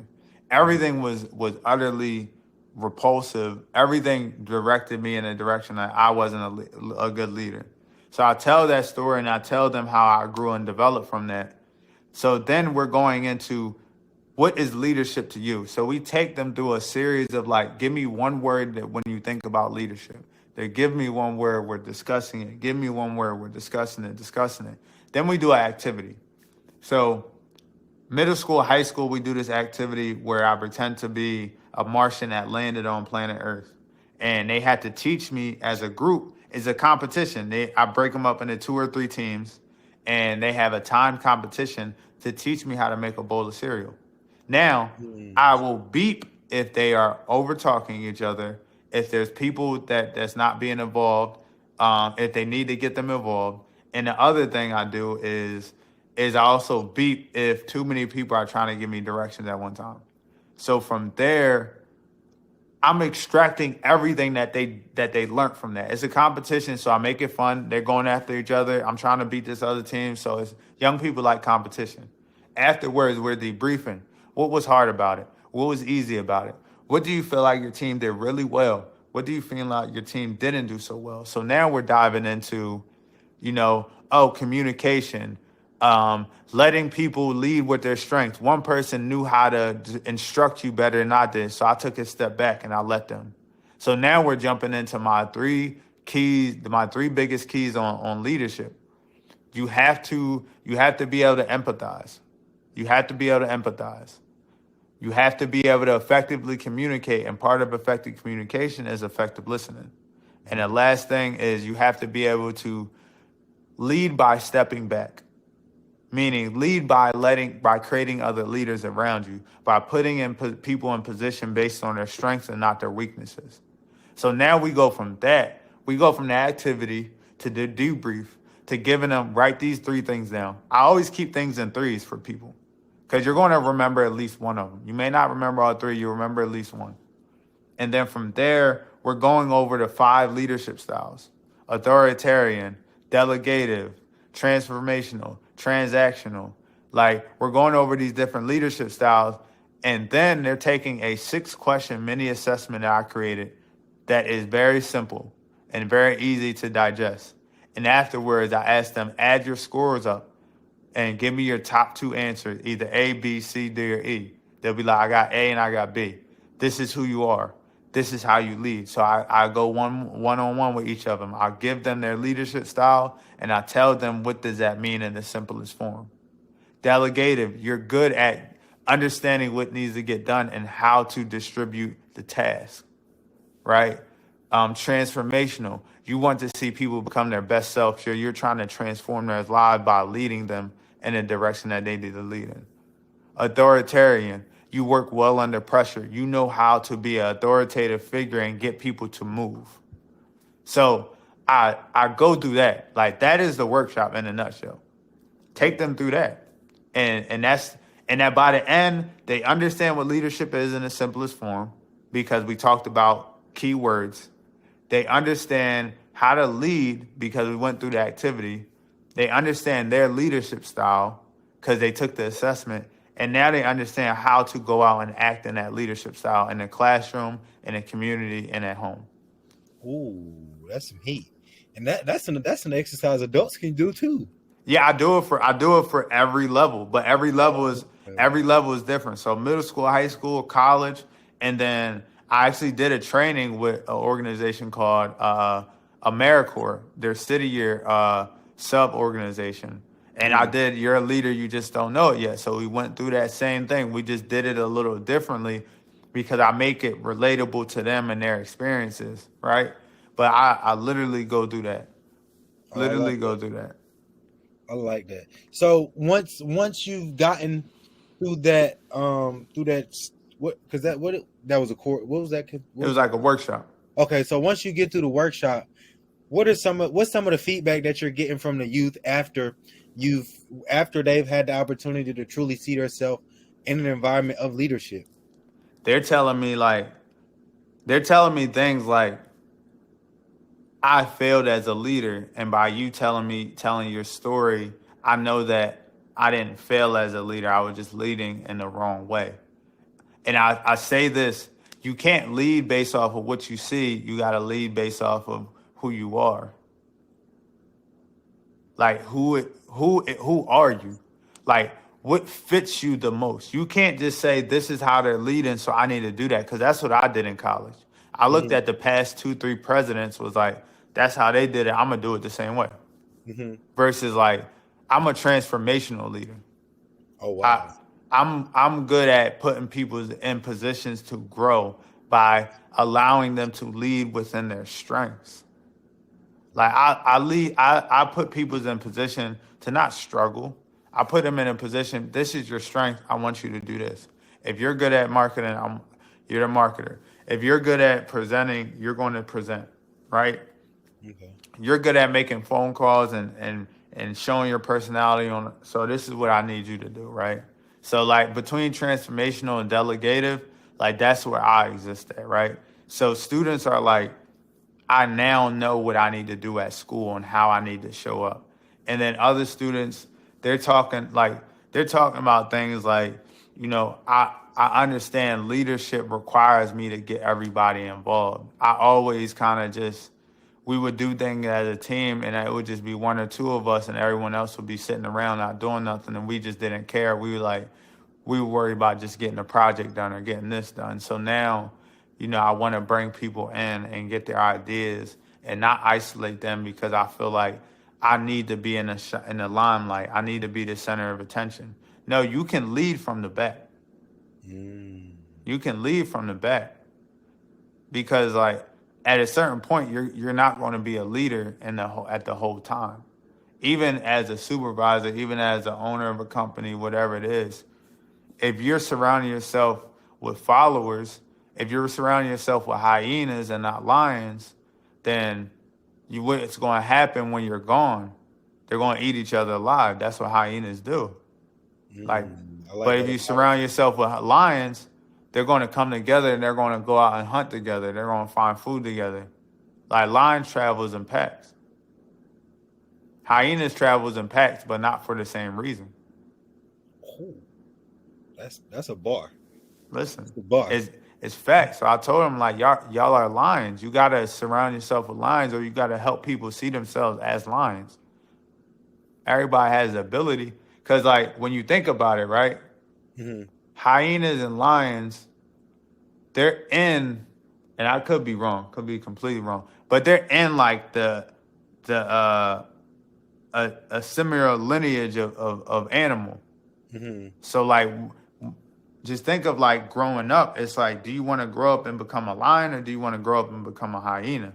Everything was utterly repulsive. Everything directed me in a direction that I wasn't a good leader. So I tell that story, and I tell them how I grew and developed from that. So then we're going into, what is leadership to you? So we take them through a series of, like, give me one word that when you think about leadership. They give me one word, we're discussing it. Give me one word, we're discussing it. Then we do an activity. So middle school, high school, we do this activity where I pretend to be a Martian that landed on planet Earth. And they had to teach me as a group. It's a competition. I break them up into 2 or 3 teams, and they have a timed competition to teach me how to make a bowl of cereal. Now, I will beep if they are over talking each other, if there's people that's not being involved, if they need to get them involved. And the other thing I do is I also beep if too many people are trying to give me directions at one time. So from there, I'm extracting everything that they learned from that. It's a competition, so I make it fun. They're going after each other. I'm trying to beat this other team. So it's young people like competition. Afterwards, we're debriefing. What was hard about it? What was easy about it? What do you feel like your team did really well? What do you feel like your team didn't do so well? So now we're diving into, communication. Letting people lead with their strengths. One person knew how to instruct you better than I did, so I took a step back and I let them. So now we're jumping into my three keys, my three biggest keys on leadership. You have to be able to empathize. You have to be able to empathize. You have to be able to effectively communicate, and part of effective communication is effective listening. And the last thing is you have to be able to lead by stepping back, meaning lead by creating other leaders around you, by putting in people in position based on their strengths and not their weaknesses. So now we go from the activity to the debrief to giving them, write these three things down. I always keep things in threes for people because you're going to remember at least one of them. You may not remember all three, you remember at least one. And then from there, we're going over the 5 leadership styles: authoritarian, delegative, transformational, transactional. Like, we're going over these different leadership styles, and then they're taking a 6-question mini assessment that I created that is very simple and very easy to digest. And afterwards, I ask them, add your scores up and give me your top 2 answers, either A, B, C, D, or E. They'll be like, I got A and I got B. This is who you are. This is how you lead. So I go one-on-one with each of them. I give them their leadership style, and I tell them what does that mean in the simplest form. Delegative, you're good at understanding what needs to get done and how to distribute the task, right? Transformational, you want to see people become their best self. You're trying to transform their lives by leading them in the direction that they need to lead in. Authoritarian, you work well under pressure. You know how to be an authoritative figure and get people to move. So I go through that. Like, that is the workshop in a nutshell. Take them through that. And that by the end, they understand what leadership is in the simplest form, because we talked about keywords. They understand how to lead because we went through the activity. They understand their leadership style because they took the assessment. And now they understand how to go out and act in that leadership style in the classroom, in the community, and at home. Ooh, that's some heat. And that's an exercise adults can do too. Yeah, I do it for every level, but every level is different. So middle school, high school, college, and then I actually did a training with an organization called AmeriCorps, their City Year sub-organization. And I did You're a Leader, You Just Don't Know It Yet. So we went through that same thing. We just did it a little differently because I make it relatable to them and their experiences, right? But I literally go through that. I like that. So once you've gotten through that that was a course. What was that? It was like a workshop. Okay, so once you get through the workshop, what's some of the feedback that you're getting from the youth after they've had the opportunity to truly see themselves in an environment of leadership? They're telling me things like, I failed as a leader, and by you telling your story, I know that I didn't fail as a leader. I was just leading in the wrong way. And I say this, you can't lead based off of what you see. You got to lead based off of who you are. Like, who are you? Like, what fits you the most? You can't just say, this is how they're leading, so I need to do that, because that's what I did in college. I looked at the past 2-3 presidents, was like, that's how they did it. I'm going to do it the same way. Mm-hmm. Versus, like, I'm a transformational leader. Oh, wow. I'm good at putting people in positions to grow by allowing them to lead within their strengths. Like, I put people in position to not struggle. I put them in a position, this is your strength, I want you to do this. If you're good at marketing, you're the marketer. If you're good at presenting, you're going to present, right? Okay. You're good at making phone calls and showing your personality on. So this is what I need you to do, right? So, like, between transformational and delegative, like, that's where I exist at, right? So students are like, I now know what I need to do at school and how I need to show up. And then other students, they're talking about things like, I understand leadership requires me to get everybody involved. I always kind of just we would do things as a team, and it would just be one or two of us, and everyone else would be sitting around not doing nothing, and we just didn't care. We were worried about just getting the project done or getting this done. So now, I want to bring people in and get their ideas and not isolate them, because I feel like I need to be in the limelight. I need to be the center of attention. No, you can lead from the back. You can lead from the back, because like at a certain point, you're not going to be a leader at the whole time. Even as a supervisor, even as the owner of a company, whatever it is, if you're surrounding yourself with followers, if you're surrounding yourself with hyenas and not lions, then what's going to happen when you're gone? They're going to eat each other alive. That's what hyenas do. But if you surround yourself with lions, they're going to come together and they're going to go out and hunt together. They're going to find food together. Like lions travels in packs. Hyenas travels in packs, but not for the same reason. Oh, that's a bar. Listen, that's a bar. It's facts. So I told him, like, y'all are lions. You got to surround yourself with lions, or you got to help people see themselves as lions. Everybody has the ability. Because, like, when you think about it, right? Mm-hmm. Hyenas and lions, they're in, and I could be wrong, could be completely wrong, but they're in, like, a similar lineage of animal. Mm-hmm. So, like, just think of like growing up. It's like, do you want to grow up and become a lion, or do you want to grow up and become a hyena?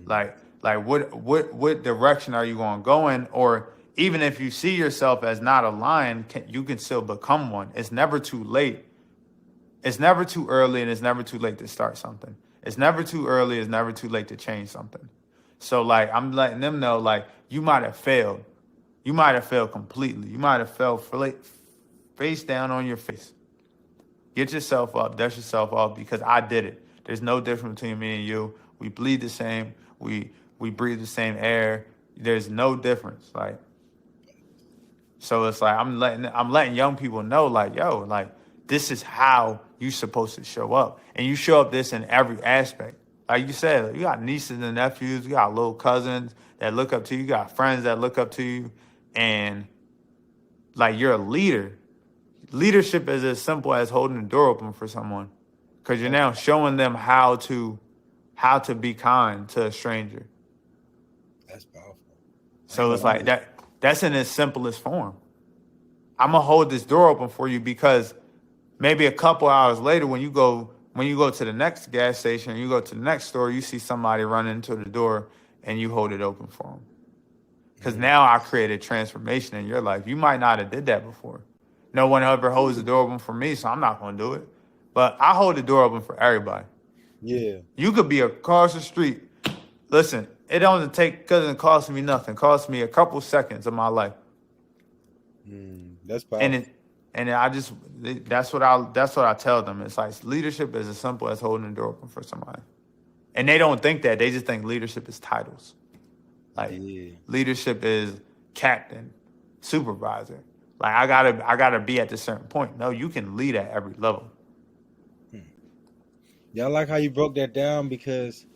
Like what direction are you going to go in? Or even if you see yourself as not a lion, you can still become one. It's never too late. It's never too early, and it's never too late to start something. It's never too early. It's never too late to change something. So like, I'm letting them know, like, you might have failed. You might have failed completely. You might have fell face down on your face. Get yourself up, dust yourself off, because I did it. There's no difference between me and you. We bleed the same. We breathe the same air. There's no difference. Like, so it's like I'm letting young people know, like, yo, like, this is how you're supposed to show up. And you show up this in every aspect. Like you said, you got nieces and nephews, you got little cousins that look up to you, you got friends that look up to you, and like, you're a leader. Leadership is as simple as holding the door open for someone, because you're now showing them how to be kind to a stranger. That's powerful. So it's like that's in its simplest form. I'm gonna hold this door open for you, because maybe a couple hours later, when you go to the next gas station, you go to the next store, you see somebody run into the door and you hold it open for them. Because now I created transformation in your life. You might not have did that before. No one ever holds the door open for me, so I'm not going to do it. But I hold the door open for everybody. Yeah. You could be across the street. Listen, it doesn't cost me nothing. It costs me a couple seconds of my life. That's powerful. That's what I tell them. It's like, leadership is as simple as holding the door open for somebody. And they don't think that. They just think leadership is titles. Like, leadership is captain, supervisor. Like, I gotta be at this certain point. No, you can lead at every level. Yeah, I like how you broke that down, because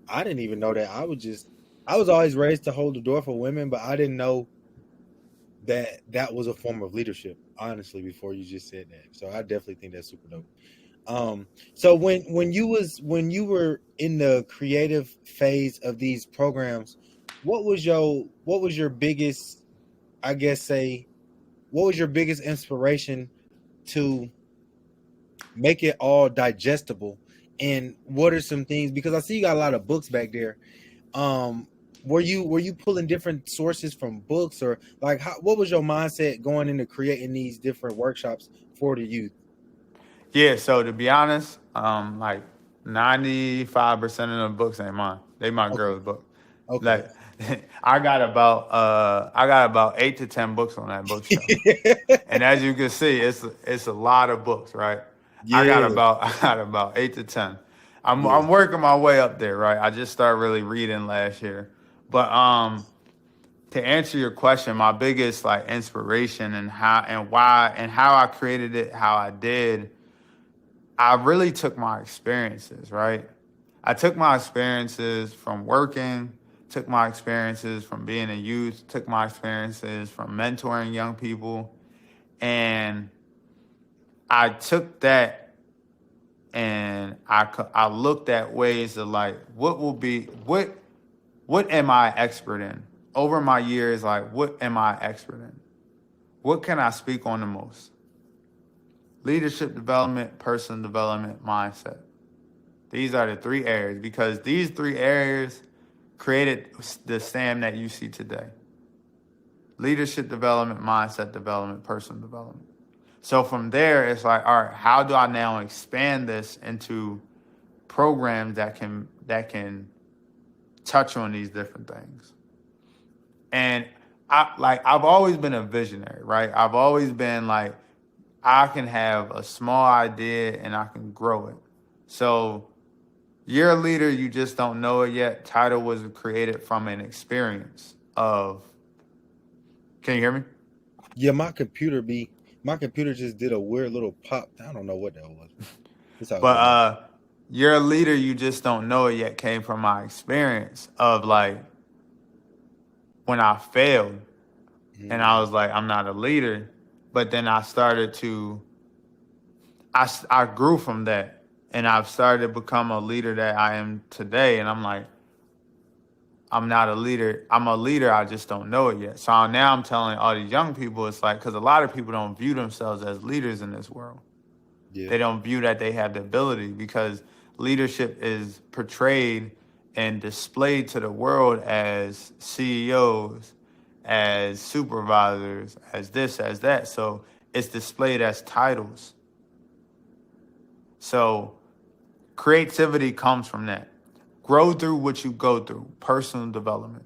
I didn't even know that. I was always raised to hold the door for women, but I didn't know that was a form of leadership, honestly, before you just said that. So I definitely think that's super dope. So when you were in the creative phase of these programs, what was your biggest, I guess, what was your biggest inspiration to make it all digestible? And what are some things, because I see you got a lot of books back there. Were you pulling different sources from books, or like what was your mindset going into creating these different workshops for the youth? Yeah, so to be honest, like 95% of the books ain't mine. They my girl's book. Okay. Like, I got about 8 to 10 books on that bookshelf. And as you can see, it's a lot of books, right? Yeah. I got about 8 to 10. I'm working my way up there, right? I just started really reading last year. But to answer your question, my biggest like inspiration and how I created it, how I did, I really took my experiences, right? I took my experiences from working, took my experiences from being a youth, took my experiences from mentoring young people, and I took that and I looked at ways of like what am I expert in? Over my years, like what am I expert in? What can I speak on the most? Leadership development, personal development, mindset. These are the 3 areas because these 3 areas created the Sam that you see today. Leadership development, mindset development, personal development. So from there, it's like, all right, how do I now expand this into programs that can touch on these different things? And I've always been a visionary, right? I've always been like, I can have a small idea and I can grow it. So you're a leader, you just don't know it yet. Title was created from an experience of, can you hear me? Yeah, my computer just did a weird little pop. I don't know what that was. It's all good. You're a leader, you just don't know it yet came from my experience of like when I failed and I was like, I'm not a leader. But then I started to, I grew from that and I've started to become a leader that I am today. And I'm like, I'm not a leader. I'm a leader. I just don't know it yet. So now I'm telling all these young people, it's like, because a lot of people don't view themselves as leaders in this world. Yeah. They don't view that they have the ability because leadership is portrayed and displayed to the world as CEOs, as supervisors, as this, as that. So it's displayed as titles. So creativity comes from that. Grow through what you go through. Personal development.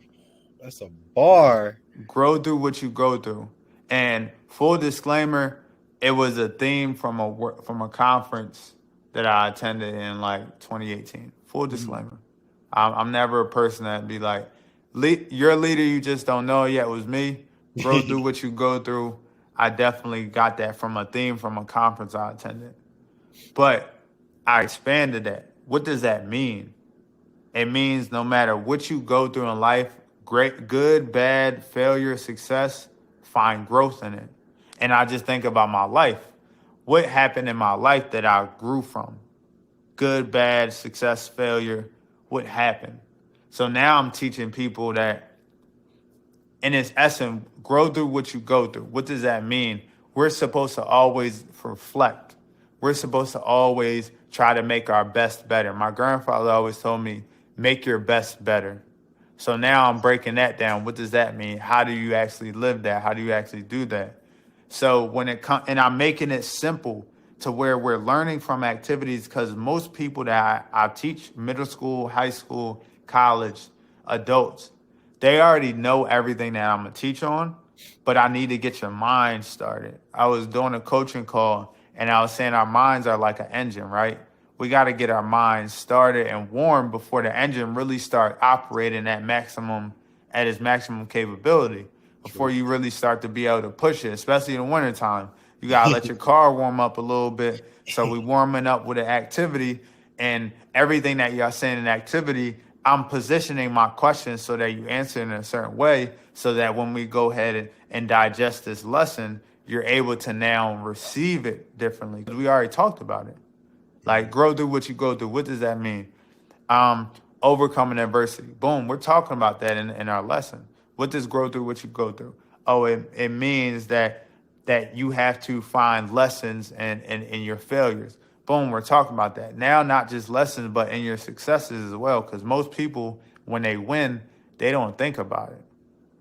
That's a bar. Grow through what you go through. And full disclaimer, it was a theme from a conference that I attended in like 2018. Full disclaimer. I'm never a person that'd be like, you're a leader, you just don't know it yet. It was me. Grow through what you go through. I definitely got that from a theme from a conference I attended. But I expanded that. What does that mean? It means no matter what you go through in life, great, good, bad, failure, success, find growth in it. And I just think about my life. What happened in my life that I grew from? Good, bad, success, failure. What happened? So now I'm teaching people that, in its essence, grow through what you go through. What does that mean? We're supposed to always reflect. We're supposed to always try to make our best better. My grandfather always told me, make your best better. So now I'm breaking that down. What does that mean? How do you actually live that? How do you actually do that? So when it comes, and I'm making it simple to where we're learning from activities, because most people that I teach, middle school, high school, college, adults, they already know everything that I'm going to teach on, but I need to get your mind started. I was doing a coaching call and I was saying our minds are like an engine, right? We got to get our minds started and warm before the engine really start operating at its maximum capability, before you really start to be able to push it, especially in the wintertime. You got to let your car warm up a little bit. So we warming up with an activity, and everything that y'all saying in activity, I'm positioning my questions so that you answer in a certain way, so that when we go ahead and digest this lesson, you're able to now receive it differently. We already talked about it. Like, grow through what you go through. What does that mean? Overcoming adversity. Boom, we're talking about that in our lesson. What does grow through what you go through? Oh, it means that you have to find lessons in your failures. Boom, we're talking about that. Now, not just lessons, but in your successes as well. Because most people, when they win, they don't think about it.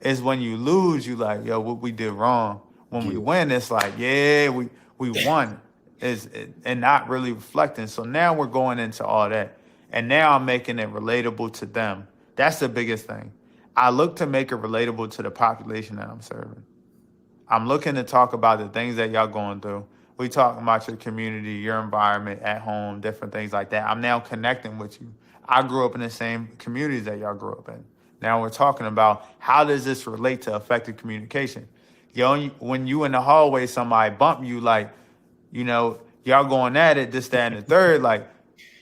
It's when you lose, you like, yo, what we did wrong. When we win, it's like, yeah, we won. And not really reflecting. So now we're going into all that. And now I'm making it relatable to them. That's the biggest thing. I look to make it relatable to the population that I'm serving. I'm looking to talk about the things that y'all going through. We talking about your community, your environment, at home, different things like that. I'm now connecting with you. I grew up in the same communities that y'all grew up in. Now we're talking about how does this relate to effective communication? Yo, when you in the hallway, somebody bump you, like, you know, y'all going at it, this, that, and the third. Like,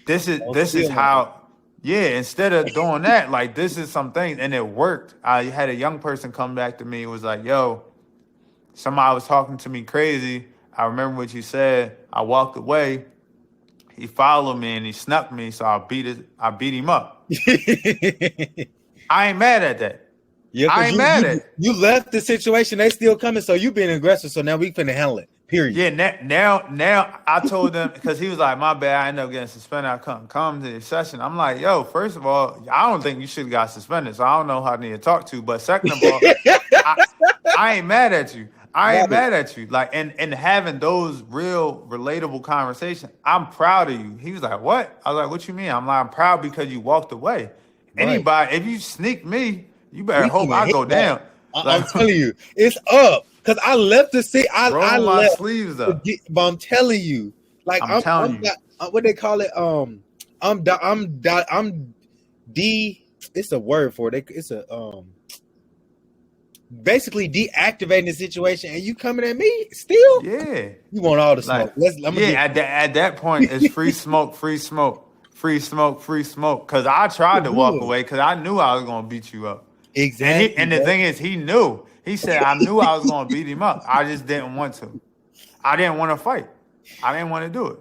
this is how Yeah, instead of doing that, like this is some things, and it worked. I had a young person come back to me and was like, "Yo, somebody was talking to me crazy. I remember what you said. I walked away. He followed me and he snuck me, so I beat him up. I ain't mad at that. Yeah, I because ain't mad at it. you left the situation, they still coming, so you being aggressive. So now we finna handle it. Period. Yeah, now I told them because he was like, my bad, I ended up getting suspended. I couldn't come to the session. I'm like, yo, first of all, I don't think you should have got suspended, so I don't know how I need to talk to. But second of all, I ain't mad at you. I ain't mad at you. Like, and having those real relatable conversations, I'm proud of you. He was like, what? I was like, what you mean? I'm like, I'm proud because you walked away. Right. Anybody, if you sneak me, you better hope I go down. I'm telling you, it's up. Cause I left the city. I my left sleeves up. But I'm telling you, like I'm telling you. what they call it. I'm D. It's a word for it. It's a basically deactivating the situation, and you coming at me still. Yeah, you want all the smoke. Like, at that point, it's free smoke, free smoke, free smoke, free smoke. Cause I tried to walk away because I knew I was gonna beat you up. Exactly. And the thing is, he knew. He said, I knew I was going to beat him up. I just didn't want to. I didn't want to fight. I didn't want to do it.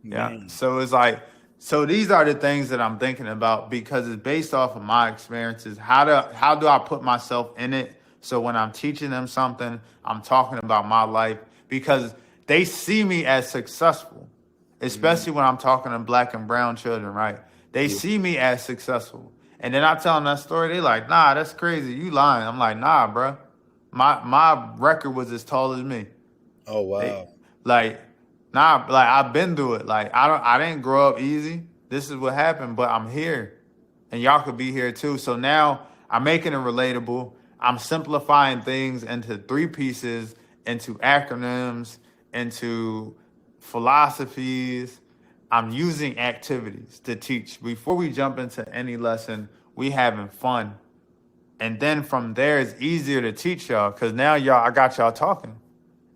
Yeah. Man. So it's like, so these are the things that I'm thinking about because it's based off of my experiences. How do I put myself in it? So when I'm teaching them something, I'm talking about my life because they see me as successful, especially when I'm talking to Black and brown children, right? They see me as successful. And then I tell them that story, they like, nah, that's crazy. You lying. I'm like, nah, bro. My record was as tall as me. Oh wow. I've been through it. Like I didn't grow up easy. This is what happened, but I'm here. And y'all could be here too. So now I'm making it relatable. I'm simplifying things into 3 pieces, into acronyms, into philosophies. I'm using activities to teach. Before we jump into any lesson, we having fun. And then from there, it's easier to teach y'all because now I got y'all talking.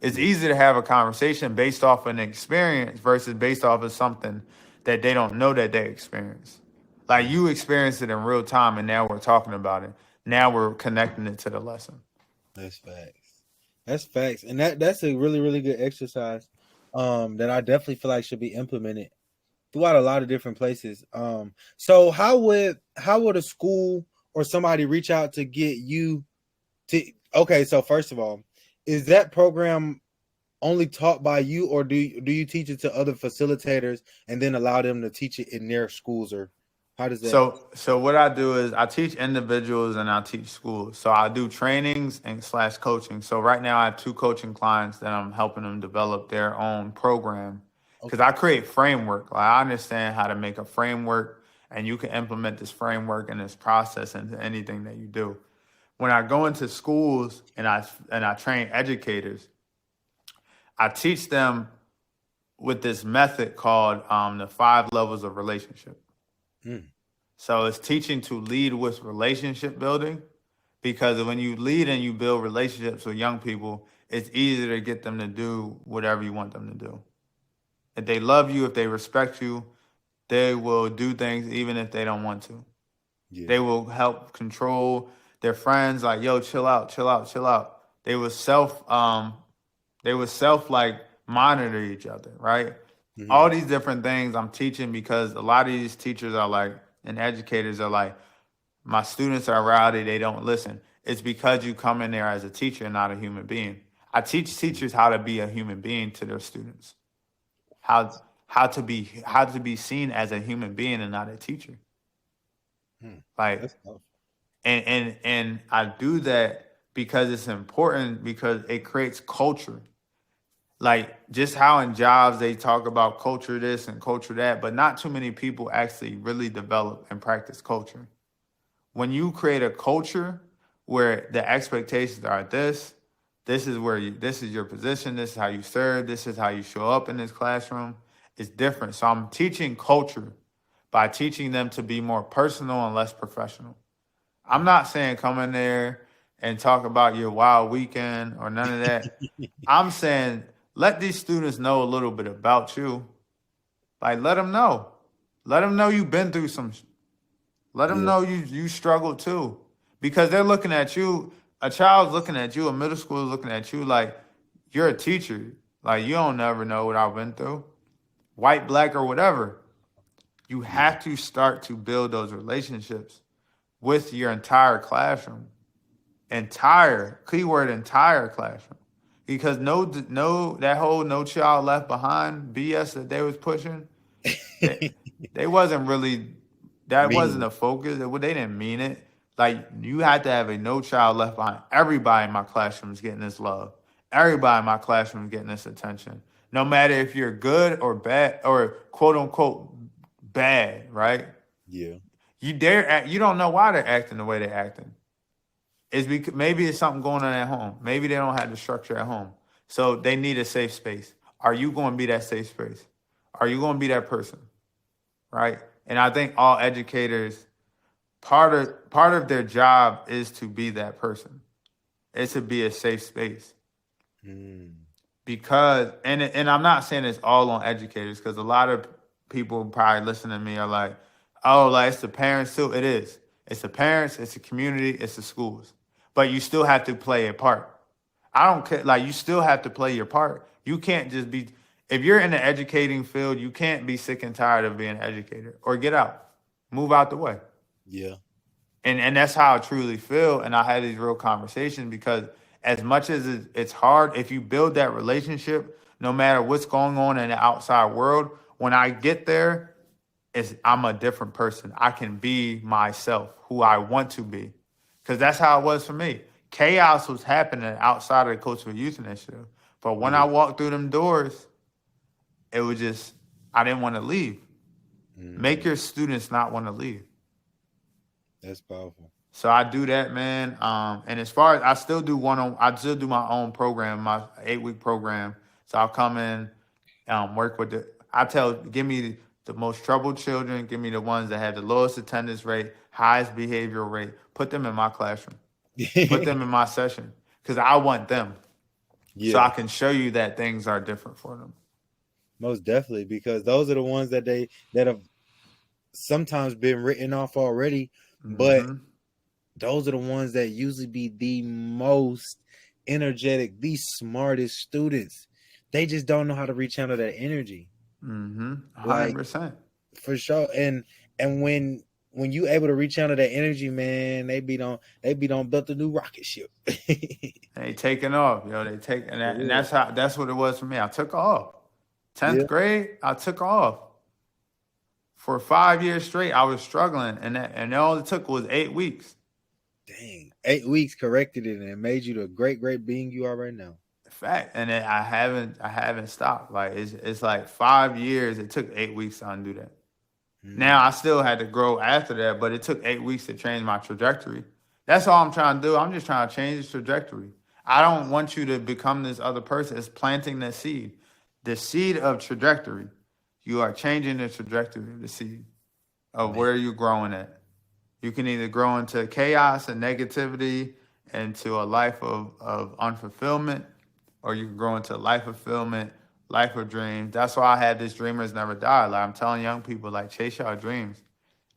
It's easy to have a conversation based off an experience versus based off of something that they don't know that they experience. Like you experienced it in real time and now we're talking about it. Now we're connecting it to the lesson. That's facts. That's facts. And that's a really, really good exercise that I definitely feel like should be implemented throughout a lot of different places. So how would a school or somebody reach out to get you to? Okay, so first of all, is that program only taught by you, or do you teach it to other facilitators and then allow them to teach it in their schools, or how does that? So what I do is I teach individuals and I teach schools. So I do trainings and / coaching. So right now I have 2 coaching clients that I'm helping them develop their own program. Because I create framework. Like I understand how to make a framework, and you can implement this framework and this process into anything that you do. When I go into schools and I train educators, I teach them with this method called the 5 levels of relationship. So it's teaching to lead with relationship building, because when you lead and you build relationships with young people, it's easier to get them to do whatever you want them to do. If they love you, if they respect you, they will do things even if they don't want to. Yeah. They will help control their friends, like, yo, chill out, chill out, chill out. They will self like monitor each other, right? Mm-hmm. All these different things I'm teaching because a lot of these teachers are like, and educators are like, my students are rowdy, they don't listen. It's because you come in there as a teacher, not a human being. I teach teachers how to be a human being to their students. How to be seen as a human being and not a teacher. Like, and I do that because it's important, because it creates culture. Like just how in jobs they talk about culture this and culture that, but not too many people actually really develop and practice culture. When you create a culture where the expectations are this is this is your position, this is how you serve, this is how you show up in this classroom, it's different. So I'm teaching culture by teaching them to be more personal and less professional. I'm not saying come in there and talk about your wild weekend or none of that. I'm saying let these students know a little bit about you. Like let them know you've been through some Let them Yeah. know you struggle too, because they're looking at you. A child's looking at you. A middle school is looking at you like you're a teacher. Like you don't never know what I've been through, white, black, or whatever. You Yeah. have to start to build those relationships with your entire classroom. Entire keyword entire classroom, because that whole no child left behind BS that they was pushing, they, they wasn't really, that wasn't Meaning a focus. They didn't mean it. Like you had to have a no child left behind. Everybody in my classroom is getting this love. Everybody in my classroom is getting this attention. No matter if you're good or bad or quote unquote bad, right? yeah. You don't know why they're acting the way they're acting. It's because maybe it's something going on at home. Maybe they don't have the structure at home. So they need a safe space. Are you going to be that safe space? Are you going to be that person? Right? And I think all educators, part of their job is to be that person. It's to be a safe space. Mm. Because and I'm not saying it's all on educators, because a lot of people probably listening to me are like, oh, like it's the parents too. It is. It's the parents, it's the community, it's the schools. But you still have to play a part. I don't care. Like you still have to play your part. You can't just be, if you're in the educating field, you can't be sick and tired of being an educator, or get out, move out the way. Yeah. And that's how I truly feel. And I had these real conversations, because as much as it's hard, if you build that relationship, no matter what's going on in the outside world, when I get there, I'm a different person. I can be myself, who I want to be. Because that's how it was for me. Chaos was happening outside of the Coachable Youth Initiative. But when I walked through them doors, it was just, I didn't want to leave. Make your students not want to leave. That's powerful. So I do that, man. And as far as I still do I still do my own program, my 8-week program. So I'll come in, work with give me the most troubled children, give me the ones that have the lowest attendance rate, highest behavioral rate, put them in my classroom, put them in my session, because I want them. Yeah. So I can show you that things are different for them. Most definitely, because those are the ones that have sometimes been written off already, but those are the ones that usually be the most energetic, the smartest students. They just don't know how to rechannel that energy. 100%. For sure. And when you able to rechannel that energy, man, they be done built a new rocket ship. They taking off, yo. And that's what it was for me. I took off. 10th grade, I took off. For 5 years straight, I was struggling, and all it took was 8 weeks. Dang, 8 weeks corrected it, and it made you the great being you are right now. Fact, and I haven't stopped. Like it's like 5 years. It took 8 weeks to undo that. Now I still had to grow after that, but it took 8 weeks to change my trajectory. That's all I'm trying to do. I'm just trying to change the trajectory. I don't want you to become this other person. It's planting the seed of trajectory. You are changing the trajectory of the seed of where you're growing at. You can either grow into chaos and negativity, into a life of unfulfillment, or you can grow into life fulfillment, life of dreams. That's why I had this dreamers never die. Like I'm telling young people, like chase your dreams,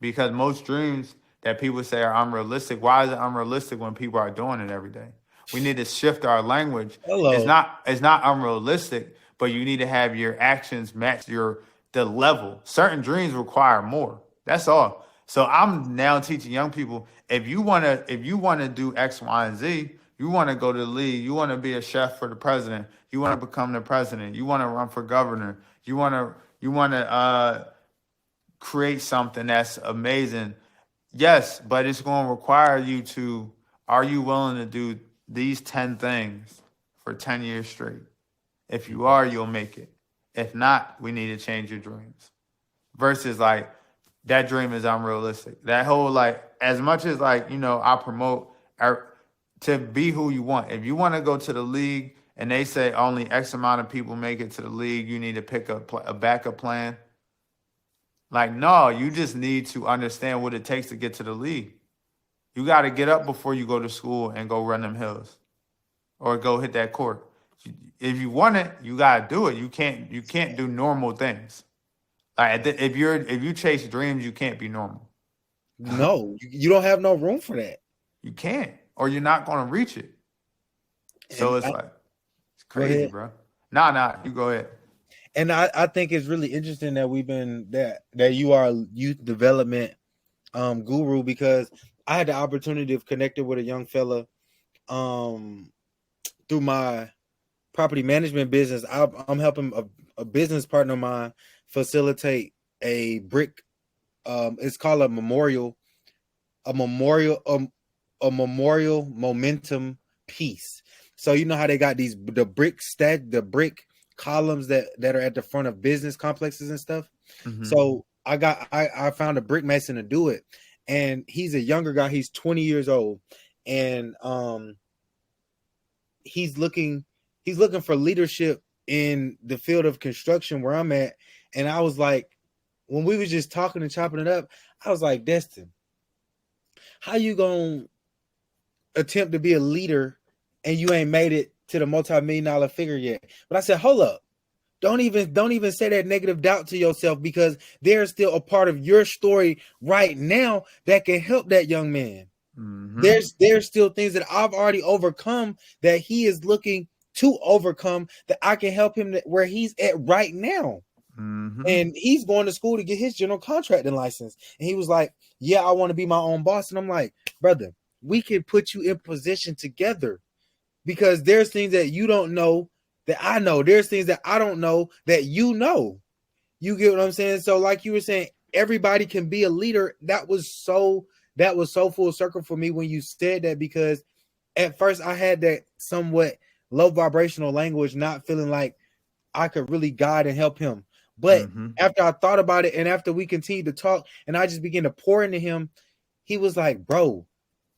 because most dreams that people say are unrealistic. Why is it unrealistic when people are doing it every day? We need to shift our language. Hello. It's not unrealistic, but you need to have your actions match the level. Certain dreams require more. That's all. So I'm now teaching young people, if you wanna do X, Y, and Z, you wanna go to the league, you wanna be a chef for the president, you wanna become the president, you wanna run for governor, you wanna create something that's amazing. Yes, but it's gonna require you to, are you willing to do these 10 things for 10 years straight? If you are, you'll make it. If not, we need to change your dreams. Versus like, that dream is unrealistic. That whole, like, as much as like, I promote to be who you want. If you want to go to the league and they say only X amount of people make it to the league, you need to pick a backup plan. Like, no, you just need to understand what it takes to get to the league. You got to get up before you go to school and go run them hills or go hit that court. If you want it, you got to do it. You can't do normal things. Like if you chase dreams, you can't be normal. No, you don't have no room for that. You can't, or you're not going to reach it. So And it's like, it's go crazy, ahead. bro. Nah, you go ahead. And I think it's really interesting that that you are a youth development guru, because I had the opportunity of connecting with a young fella through my property management business. I'm helping a business partner of mine facilitate a brick. It's called a memorial momentum piece. So you know how they got the brick columns that are at the front of business complexes and stuff. Mm-hmm. So I found a brick mason to do it, and he's a younger guy. He's 20 years old, and he's looking for leadership in the field of construction where I'm at. And I was like, when we was just talking and chopping it up, I was like, Destine, how you gonna attempt to be a leader and you ain't made it to the multi-million-dollar figure yet? But I said, hold up. Don't even say that negative doubt to yourself, because there's still a part of your story right now that can help that young man. Mm-hmm. There's still things that I've already overcome that he is looking to overcome, that I can help him where he's at right now. Mm-hmm. And he's going to school to get his general contracting license. And he was like, yeah, I want to be my own boss. And I'm like, brother, we can put you in position together, because there's things that you don't know that I know. There's things that I don't know that you know. You get what I'm saying? So like you were saying, everybody can be a leader. That was so full circle for me when you said that, because at first I had that somewhat low vibrational language, not feeling like I could really guide and help him. But after I thought about it, and after we continued to talk and I just began to pour into him, he was like, bro,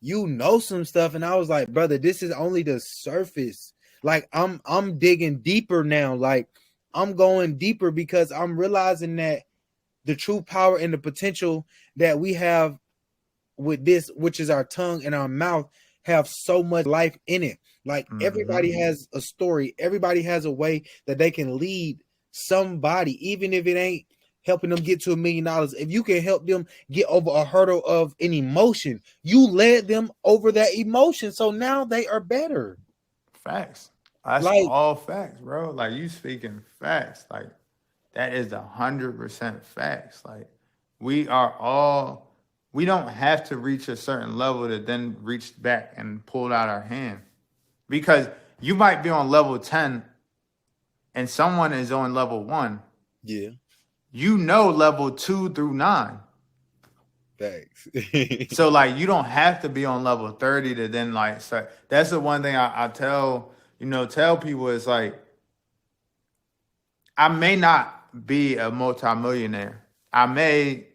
you know some stuff. And I was like, brother, this is only the surface. Like I'm digging deeper now. Like I'm going deeper, because I'm realizing that the true power and the potential that we have with this, which is our tongue and our mouth, have so much life in it. Like everybody has a story. Everybody has a way that they can lead somebody, even if it ain't helping them get to $1 million. If you can help them get over a hurdle of an emotion, you led them over that emotion. So now they are better. Facts. That's like, all facts, bro. Like, you speaking facts. Like, that is 100% facts. Like, we don't have to reach a certain level to then reach back and pull out our hand. Because you might be on level 10 and someone is on level 1. Yeah. You know level 2 through 9. Thanks. So, like, you don't have to be on level 30 to then, like, start. That's the one thing I tell people is, like, I may not be a multimillionaire. I may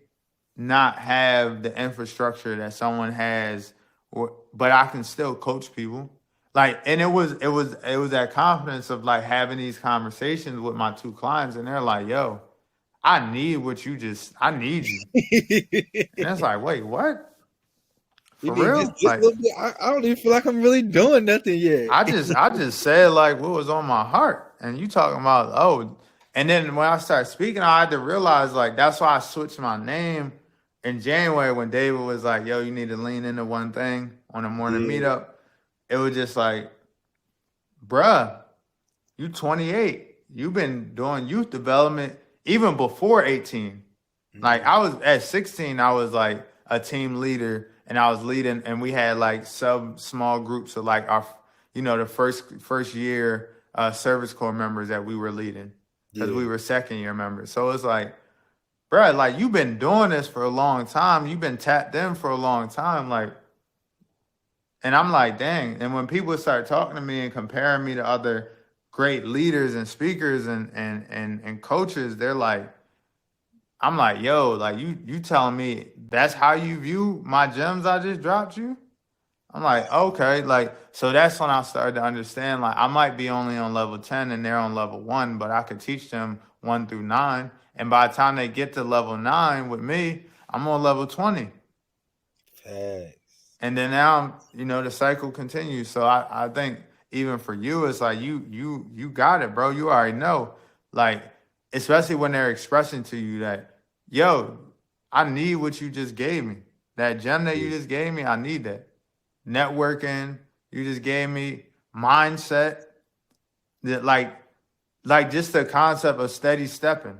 not have the infrastructure that someone has, but I can still coach people. Like, and it was that confidence of, like, having these conversations with my 2 clients, and they're like, yo, I need you. And it's like, wait, what? For real? Like, I don't even feel like I'm really doing nothing yet. I just said, like, what was on my heart. And you talking about, and then when I started speaking, I had to realize, like, that's why I switched my name in January when David was like, yo, you need to lean into one thing on a morning meetup. It was just like, bruh, you 28. You've been doing youth development even before 18. Like, I was at 16, I was like a team leader, and I was leading, and we had like small groups of, like, our, the first year service corps members that we were leading, because we were second year members. So it's like, bro, like, you've been doing this for a long time. You've been tapped in for a long time. Like, and I'm like, dang. And when people start talking to me and comparing me to other great leaders and speakers and coaches, they're like, I'm like, yo, like, you telling me that's how you view my gems I just dropped you? I'm like, okay. Like, so that's when I started to understand, like, I might be only on level 10 and they're on level 1, but I could teach them 1 through 9. And by the time they get to level 9 with me, I'm on level 20. Thanks. And then now, the cycle continues. So I think even for you, it's like, you got it, bro. You already know. Like, especially when they're expressing to you that, yo, I need what you just gave me. That gem that you just gave me, I need that. Networking, you just gave me mindset. That like just the concept of steady stepping.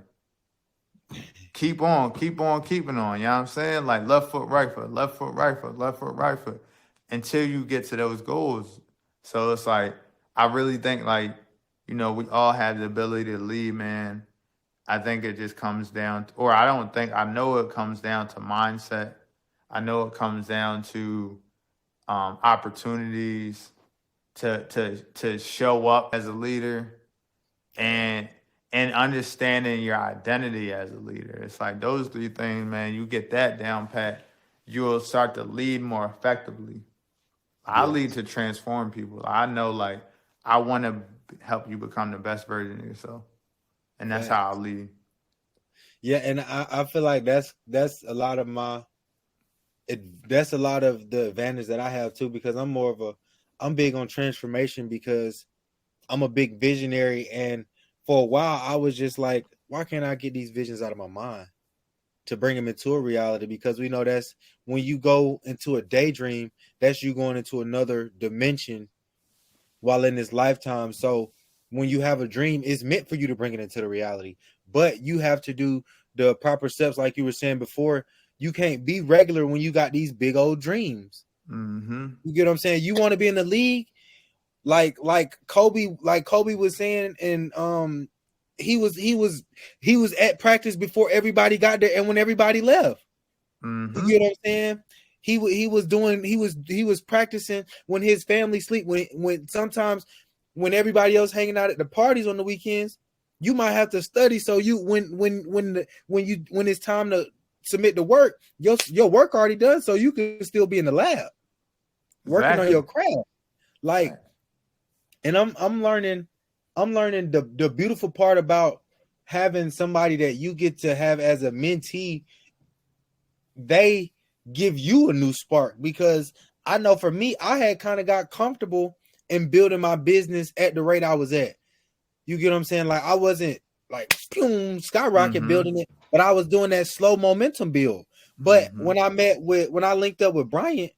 Keep on, keeping on. You know what I'm saying? Like left foot, right foot, left foot, right foot, left foot, right foot, until you get to those goals. So it's like, I really think like, we all have the ability to lead, man. I think it just comes down to, or I don't think, I know it comes down to mindset. I know it comes down to opportunities to show up as a leader, and understanding your identity as a leader. It's like those three things, man. You get that down pat, you'll start to lead more effectively. I lead to transform people. I know, like, I want to help you become the best version of yourself, and that's how I lead. Yeah, and I feel like that's a lot of that's a lot of the advantage that I have too, because I'm big on transformation, because I'm a big visionary, and for a while I was just like, why can't I get these visions out of my mind to bring them into a reality? Because we know that's when you go into a daydream, that's you going into another dimension while in this lifetime. So when you have a dream, it's meant for you to bring it into the reality, but you have to do the proper steps. Like you were saying before, you can't be regular when you got these big old dreams. Mm-hmm. You get what I'm saying? You want to be in the league, like Kobe was saying, and he was at practice before everybody got there, and when everybody left. Mm-hmm. You get what I'm saying? He was practicing when his family sleep. When sometimes when everybody else hanging out at the parties on the weekends, you might have to study. So you when it's time to submit the work, your work already done, so you can still be in the lab working on your craft. Like, and I'm learning the beautiful part about having somebody that you get to have as a mentee. They give you a new spark, because I know for me, I had kind of got comfortable in building my business at the rate I was at. You get what I'm saying? Like, I wasn't like skyrocket building it, but I was doing that slow momentum build. But when I linked up with Bryant,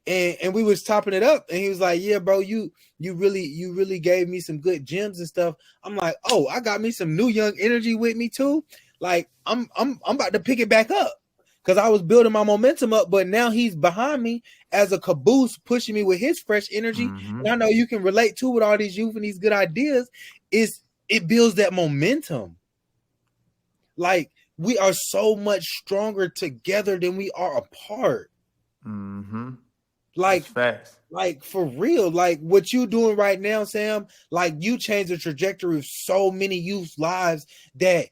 and we was topping it up, and he was like, yeah, bro, you really gave me some good gems and stuff. I'm like, oh, I got me some new young energy with me too. Like, I'm about to pick it back up, because I was building my momentum up, but now he's behind me as a caboose, pushing me with his fresh energy. And I know you can relate to with all these youth and these good ideas. It builds that momentum. Like, we are so much stronger together than we are apart. Like, like for real, like what you doing right now, Sam, like you changed the trajectory of so many youth's lives, that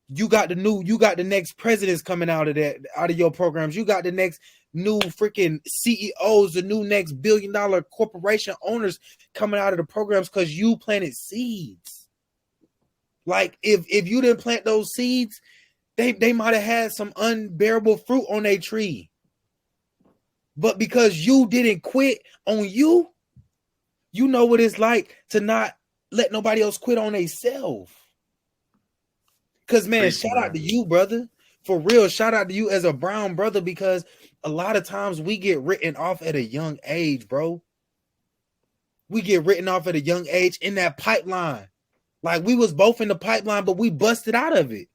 you got the next presidents coming out of your programs. You got the next new freaking CEOs, the new next billion-dollar corporation owners coming out of the programs, because you planted seeds. Like, if you didn't plant those seeds, they might have had some unbearable fruit on their tree. But because you didn't quit on you, you know what it's like to not let nobody else quit on themselves. Because, man, shout out to you, brother. For real, shout out to you as a brown brother, because a lot of times we get written off at a young age, bro. We get written off at a young age in that pipeline. Like, we was both in the pipeline, but we busted out of it.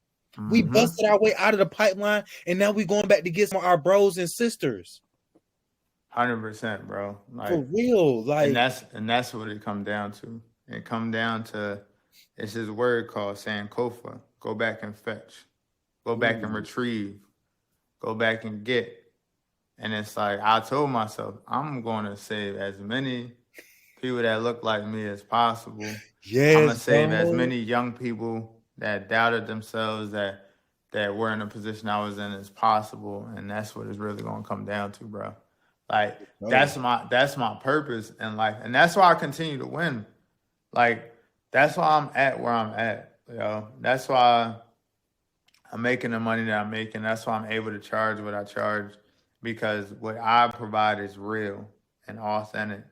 We busted our way out of the pipeline, and now we going back to get some of our bros and sisters. 100%, bro. Like, for real, like, and that's what it come down to. It come down to, it's this word called Sankofa. Go back and fetch. Go back and retrieve. Go back and get. And it's like, I told myself, I'm going to save as many people that look like me as possible. Yes, I'm going to save as many young people that doubted themselves, that were in the position I was in, as possible. And that's what it's really going to come down to, bro. Like, that's my purpose in life. And that's why I continue to win. Like, that's why I'm at where I'm at, yo. That's why I'm making the money that I'm making. That's why I'm able to charge what I charge, because what I provide is real and authentic.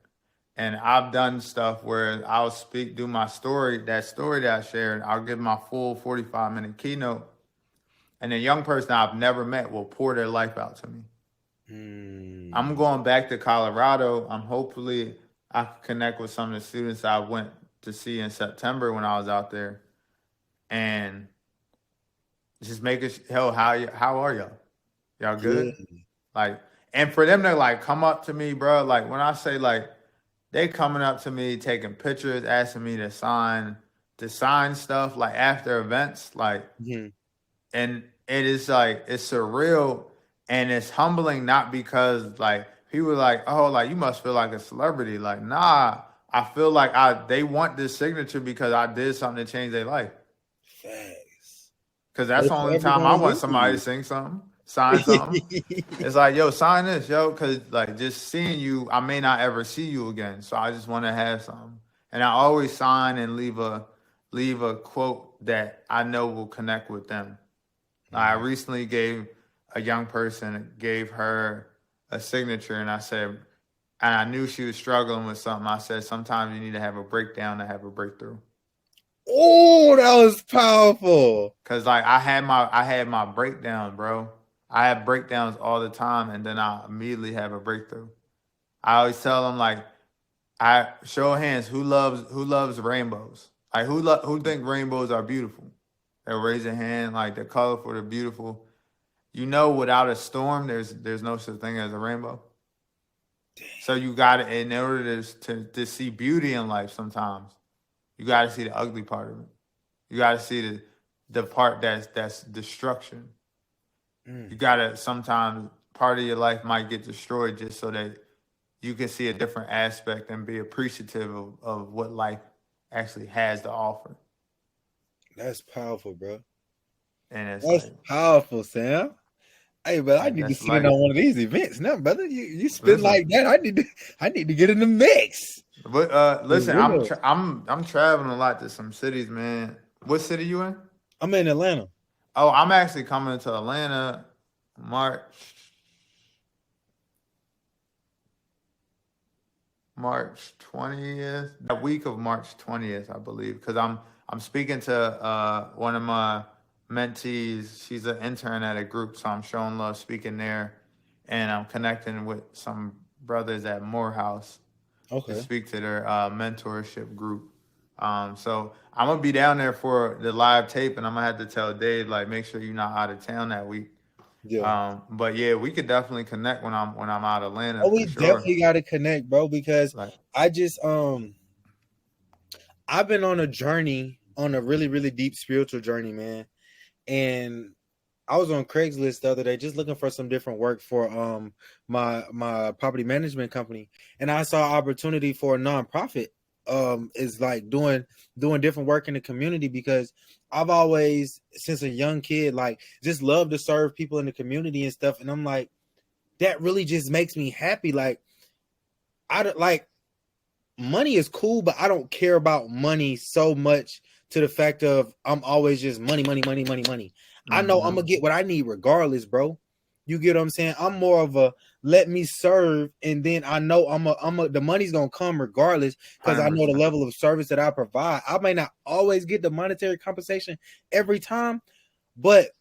And I've done stuff where I'll do my story, that story that I shared. I'll give my full 45-minute keynote, and a young person I've never met will pour their life out to me. I'm going back to Colorado. Hopefully I can connect with some of the students I went to see in September when I was out there, and just make it. Hell, how are y'all? Y'all good? Yeah. Like, and for them to like come up to me, bro. Like when I say like they coming up to me, taking pictures, asking me to sign stuff like after events, like, and it is like it's surreal and it's humbling, not because like people are like, oh, like you must feel like a celebrity. Like, nah, I feel like they want this signature because I did something to change their life. Facts. Because that's the only time I want somebody to sing something, sign something. It's like, yo, sign this, yo, because like just seeing you, I may not ever see you again. So I just want to have something. And I always sign and leave a quote that I know will connect with them. I recently gave a young person, gave her a signature, and I said, and I knew she was struggling with something. I said, sometimes you need to have a breakdown to have a breakthrough. Oh, that was powerful. Cause like I had my breakdown, bro. I have breakdowns all the time, and then I immediately have a breakthrough. I always tell them like, I show of hands who loves rainbows. Like who think rainbows are beautiful? They'll raise a hand. Like they're colorful, they're beautiful. You know, without a storm, there's no such thing as a rainbow. So you got to, in order to see beauty in life, sometimes you got to see the ugly part of it. You got to see the part that's destruction. You got to, sometimes part of your life might get destroyed just so that you can see a different aspect and be appreciative of what life actually has to offer. That's powerful, bro. And that's like, powerful, Sam. Hey, but I need to see it on one of these events now, brother. You spit like that. I need to get in the mix. But listen, I'm traveling a lot to some cities, man. What city you in? I'm in Atlanta. Oh, I'm actually coming to Atlanta March 20th. That week of March 20th, I believe, because I'm speaking to one of my mentees. She's an intern at a group, so I'm showing love speaking there, and I'm connecting with some brothers at Morehouse to speak to their mentorship group. So I'm gonna be down there for the live tape, and I'm gonna have to tell Dave, like, make sure you're not out of town that week. Yeah. But yeah, we could definitely connect when I'm out of Atlanta. Oh, we definitely got to connect, bro, because I just I've been on a journey, on a really, really deep spiritual journey, man. And I was on Craigslist the other day just looking for some different work for my property management company, and I saw opportunity for a nonprofit is like doing different work in the community, because I've always, since a young kid, like just loved to serve people in the community and stuff. And I'm like, that really just makes me happy. Like, money is cool, but I don't care about money so much to the fact of I'm always just money. I know I'm gonna get what I need regardless, bro. You get what I'm saying? I'm more of a let me serve, and then I know the money's gonna come regardless, because I know the level of service that I provide. I may not always get the monetary compensation every time, but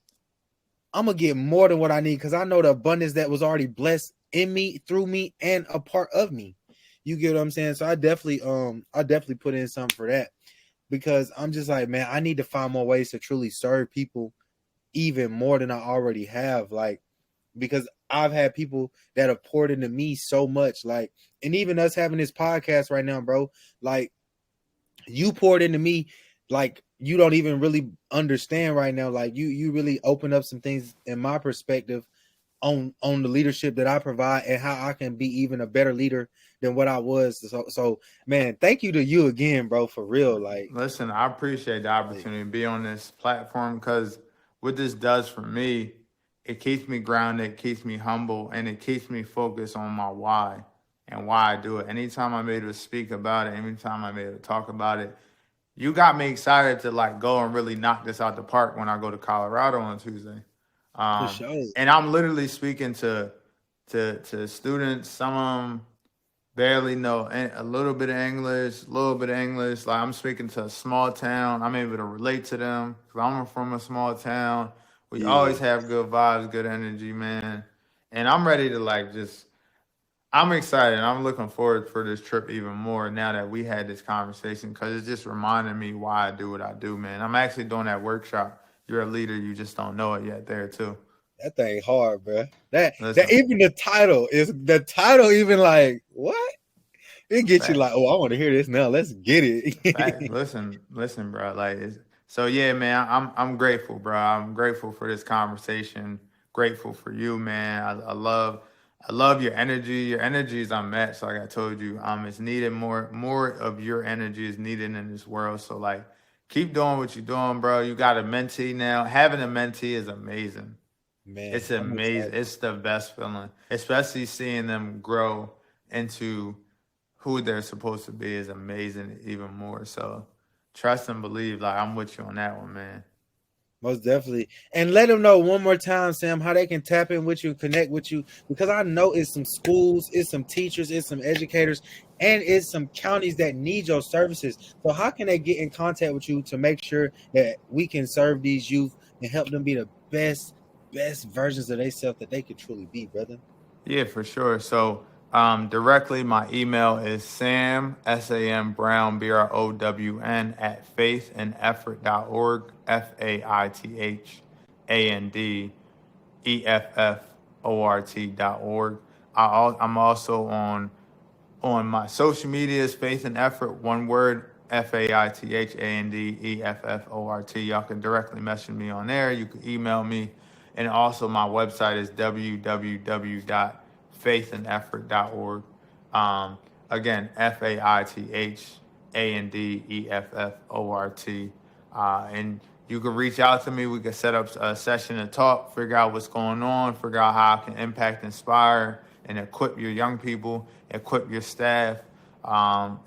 I'm gonna get more than what I need, because I know the abundance that was already blessed in me, through me, and a part of me. You get what I'm saying? So I definitely put in something for that, because I'm just like, man, I need to find more ways to truly serve people even more than I already have. Like, because I've had people that have poured into me so much, like, and even us having this podcast right now, bro, like, you poured into me like you don't even really understand right now. Like, you really open up some things in my perspective on the leadership that I provide and how I can be even a better leader than what I was. So man, thank you to you again, bro, for real. Like, listen, I appreciate the opportunity to be on this platform, because what this does for me, it keeps me grounded, it keeps me humble, and it keeps me focused on my why and why I do it. Anytime I'm able to speak about it, anytime I'm able to talk about it, you got me excited to like go and really knock this out the park when I go to Colorado on Tuesday. for sure. And I'm literally speaking to students. Some of them barely know a little bit of English. Like, I'm speaking to a small town. I'm able to relate to them because I'm from a small town. We Yeah, always have good vibes, good energy, man. And I'm ready to I'm excited. I'm looking forward for this trip even more now that we had this conversation because it just reminded me why I do what I do, man. I'm actually doing that workshop. You're a leader, you just don't know it yet there too. that thing hard, bro. That Listen, even the title even like what? It gets you like, facts. oh, I want to hear this now. Let's get Fact. it. Listen, bro. So yeah, man. I'm grateful, bro. I'm grateful for this conversation. Grateful for you, man. I love your energy. Your energy is unmatched. Like I told you, it's needed more of your energy is needed in this world. So like, keep doing what you're doing, bro. You got a mentee now. Having a mentee is amazing. Man, It's I'm amazing. excited. It's the best feeling, especially seeing them grow into who they're supposed to be is amazing even more. So trust and believe. Like I'm with you on that one, man. Most definitely. And let them know one more time, Sam, how they can tap in with you, connect with you, because I know it's some schools, it's some teachers, it's some educators, and it's some counties that need your services. So how can they get in contact with you to make sure that we can serve these youth and help them be the best versions of themselves that they could truly be, brother? Yeah, for sure. So directly, my email is Sam Brown BROWN at faithandeffort.org. FAITHANDEFFORT.org. I'm also on my social medias, Faith and Effort, one word, FAITHANDEFFORT. Y'all can directly message me on there. You can email me. And also my website is www.faithandeffort.org. Again, FAITHANDEFFORT. And you can reach out to me. We can set up a session to talk, figure out what's going on, figure out how I can impact, inspire, and equip your young people, equip your staff.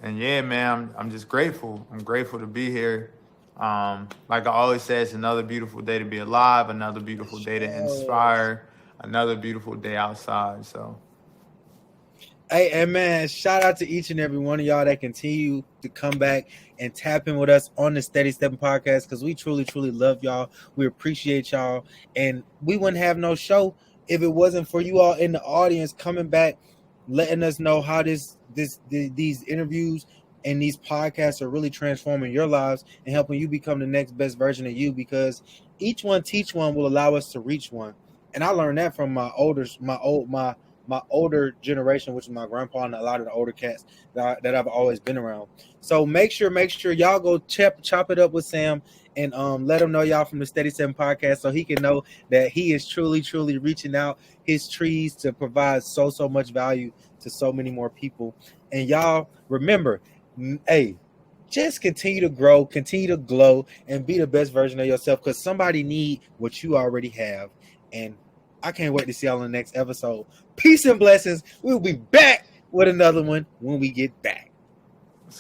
And yeah, man, I'm just grateful. I'm grateful to be here. Like I always say, it's another beautiful day to be alive, another beautiful day to inspire, another beautiful day outside. So, Hey, and man, shout out to each and every one of y'all that continue to come back and tap in with us on the Steady Stepping Podcast because we truly, truly love y'all. We appreciate y'all. And we wouldn't have no show if it wasn't for you all in the audience coming back, letting us know how these interviews and these podcasts are really transforming your lives and helping you become the next best version of you because each one teach one will allow us to reach one. And I learned that from my older generation, which is my grandpa and a lot of the older cats that I've always been around. So make sure y'all go chop it up with Sam and let him know y'all from the Steady Stepping Podcast so he can know that he is truly, truly reaching out his trees to provide so much value to so many more people. And y'all remember, hey, just continue to grow, continue to glow, and be the best version of yourself because somebody need what you already have. And I can't wait to see y'all in the next episode. Peace and blessings. We'll be back with another one when we get back.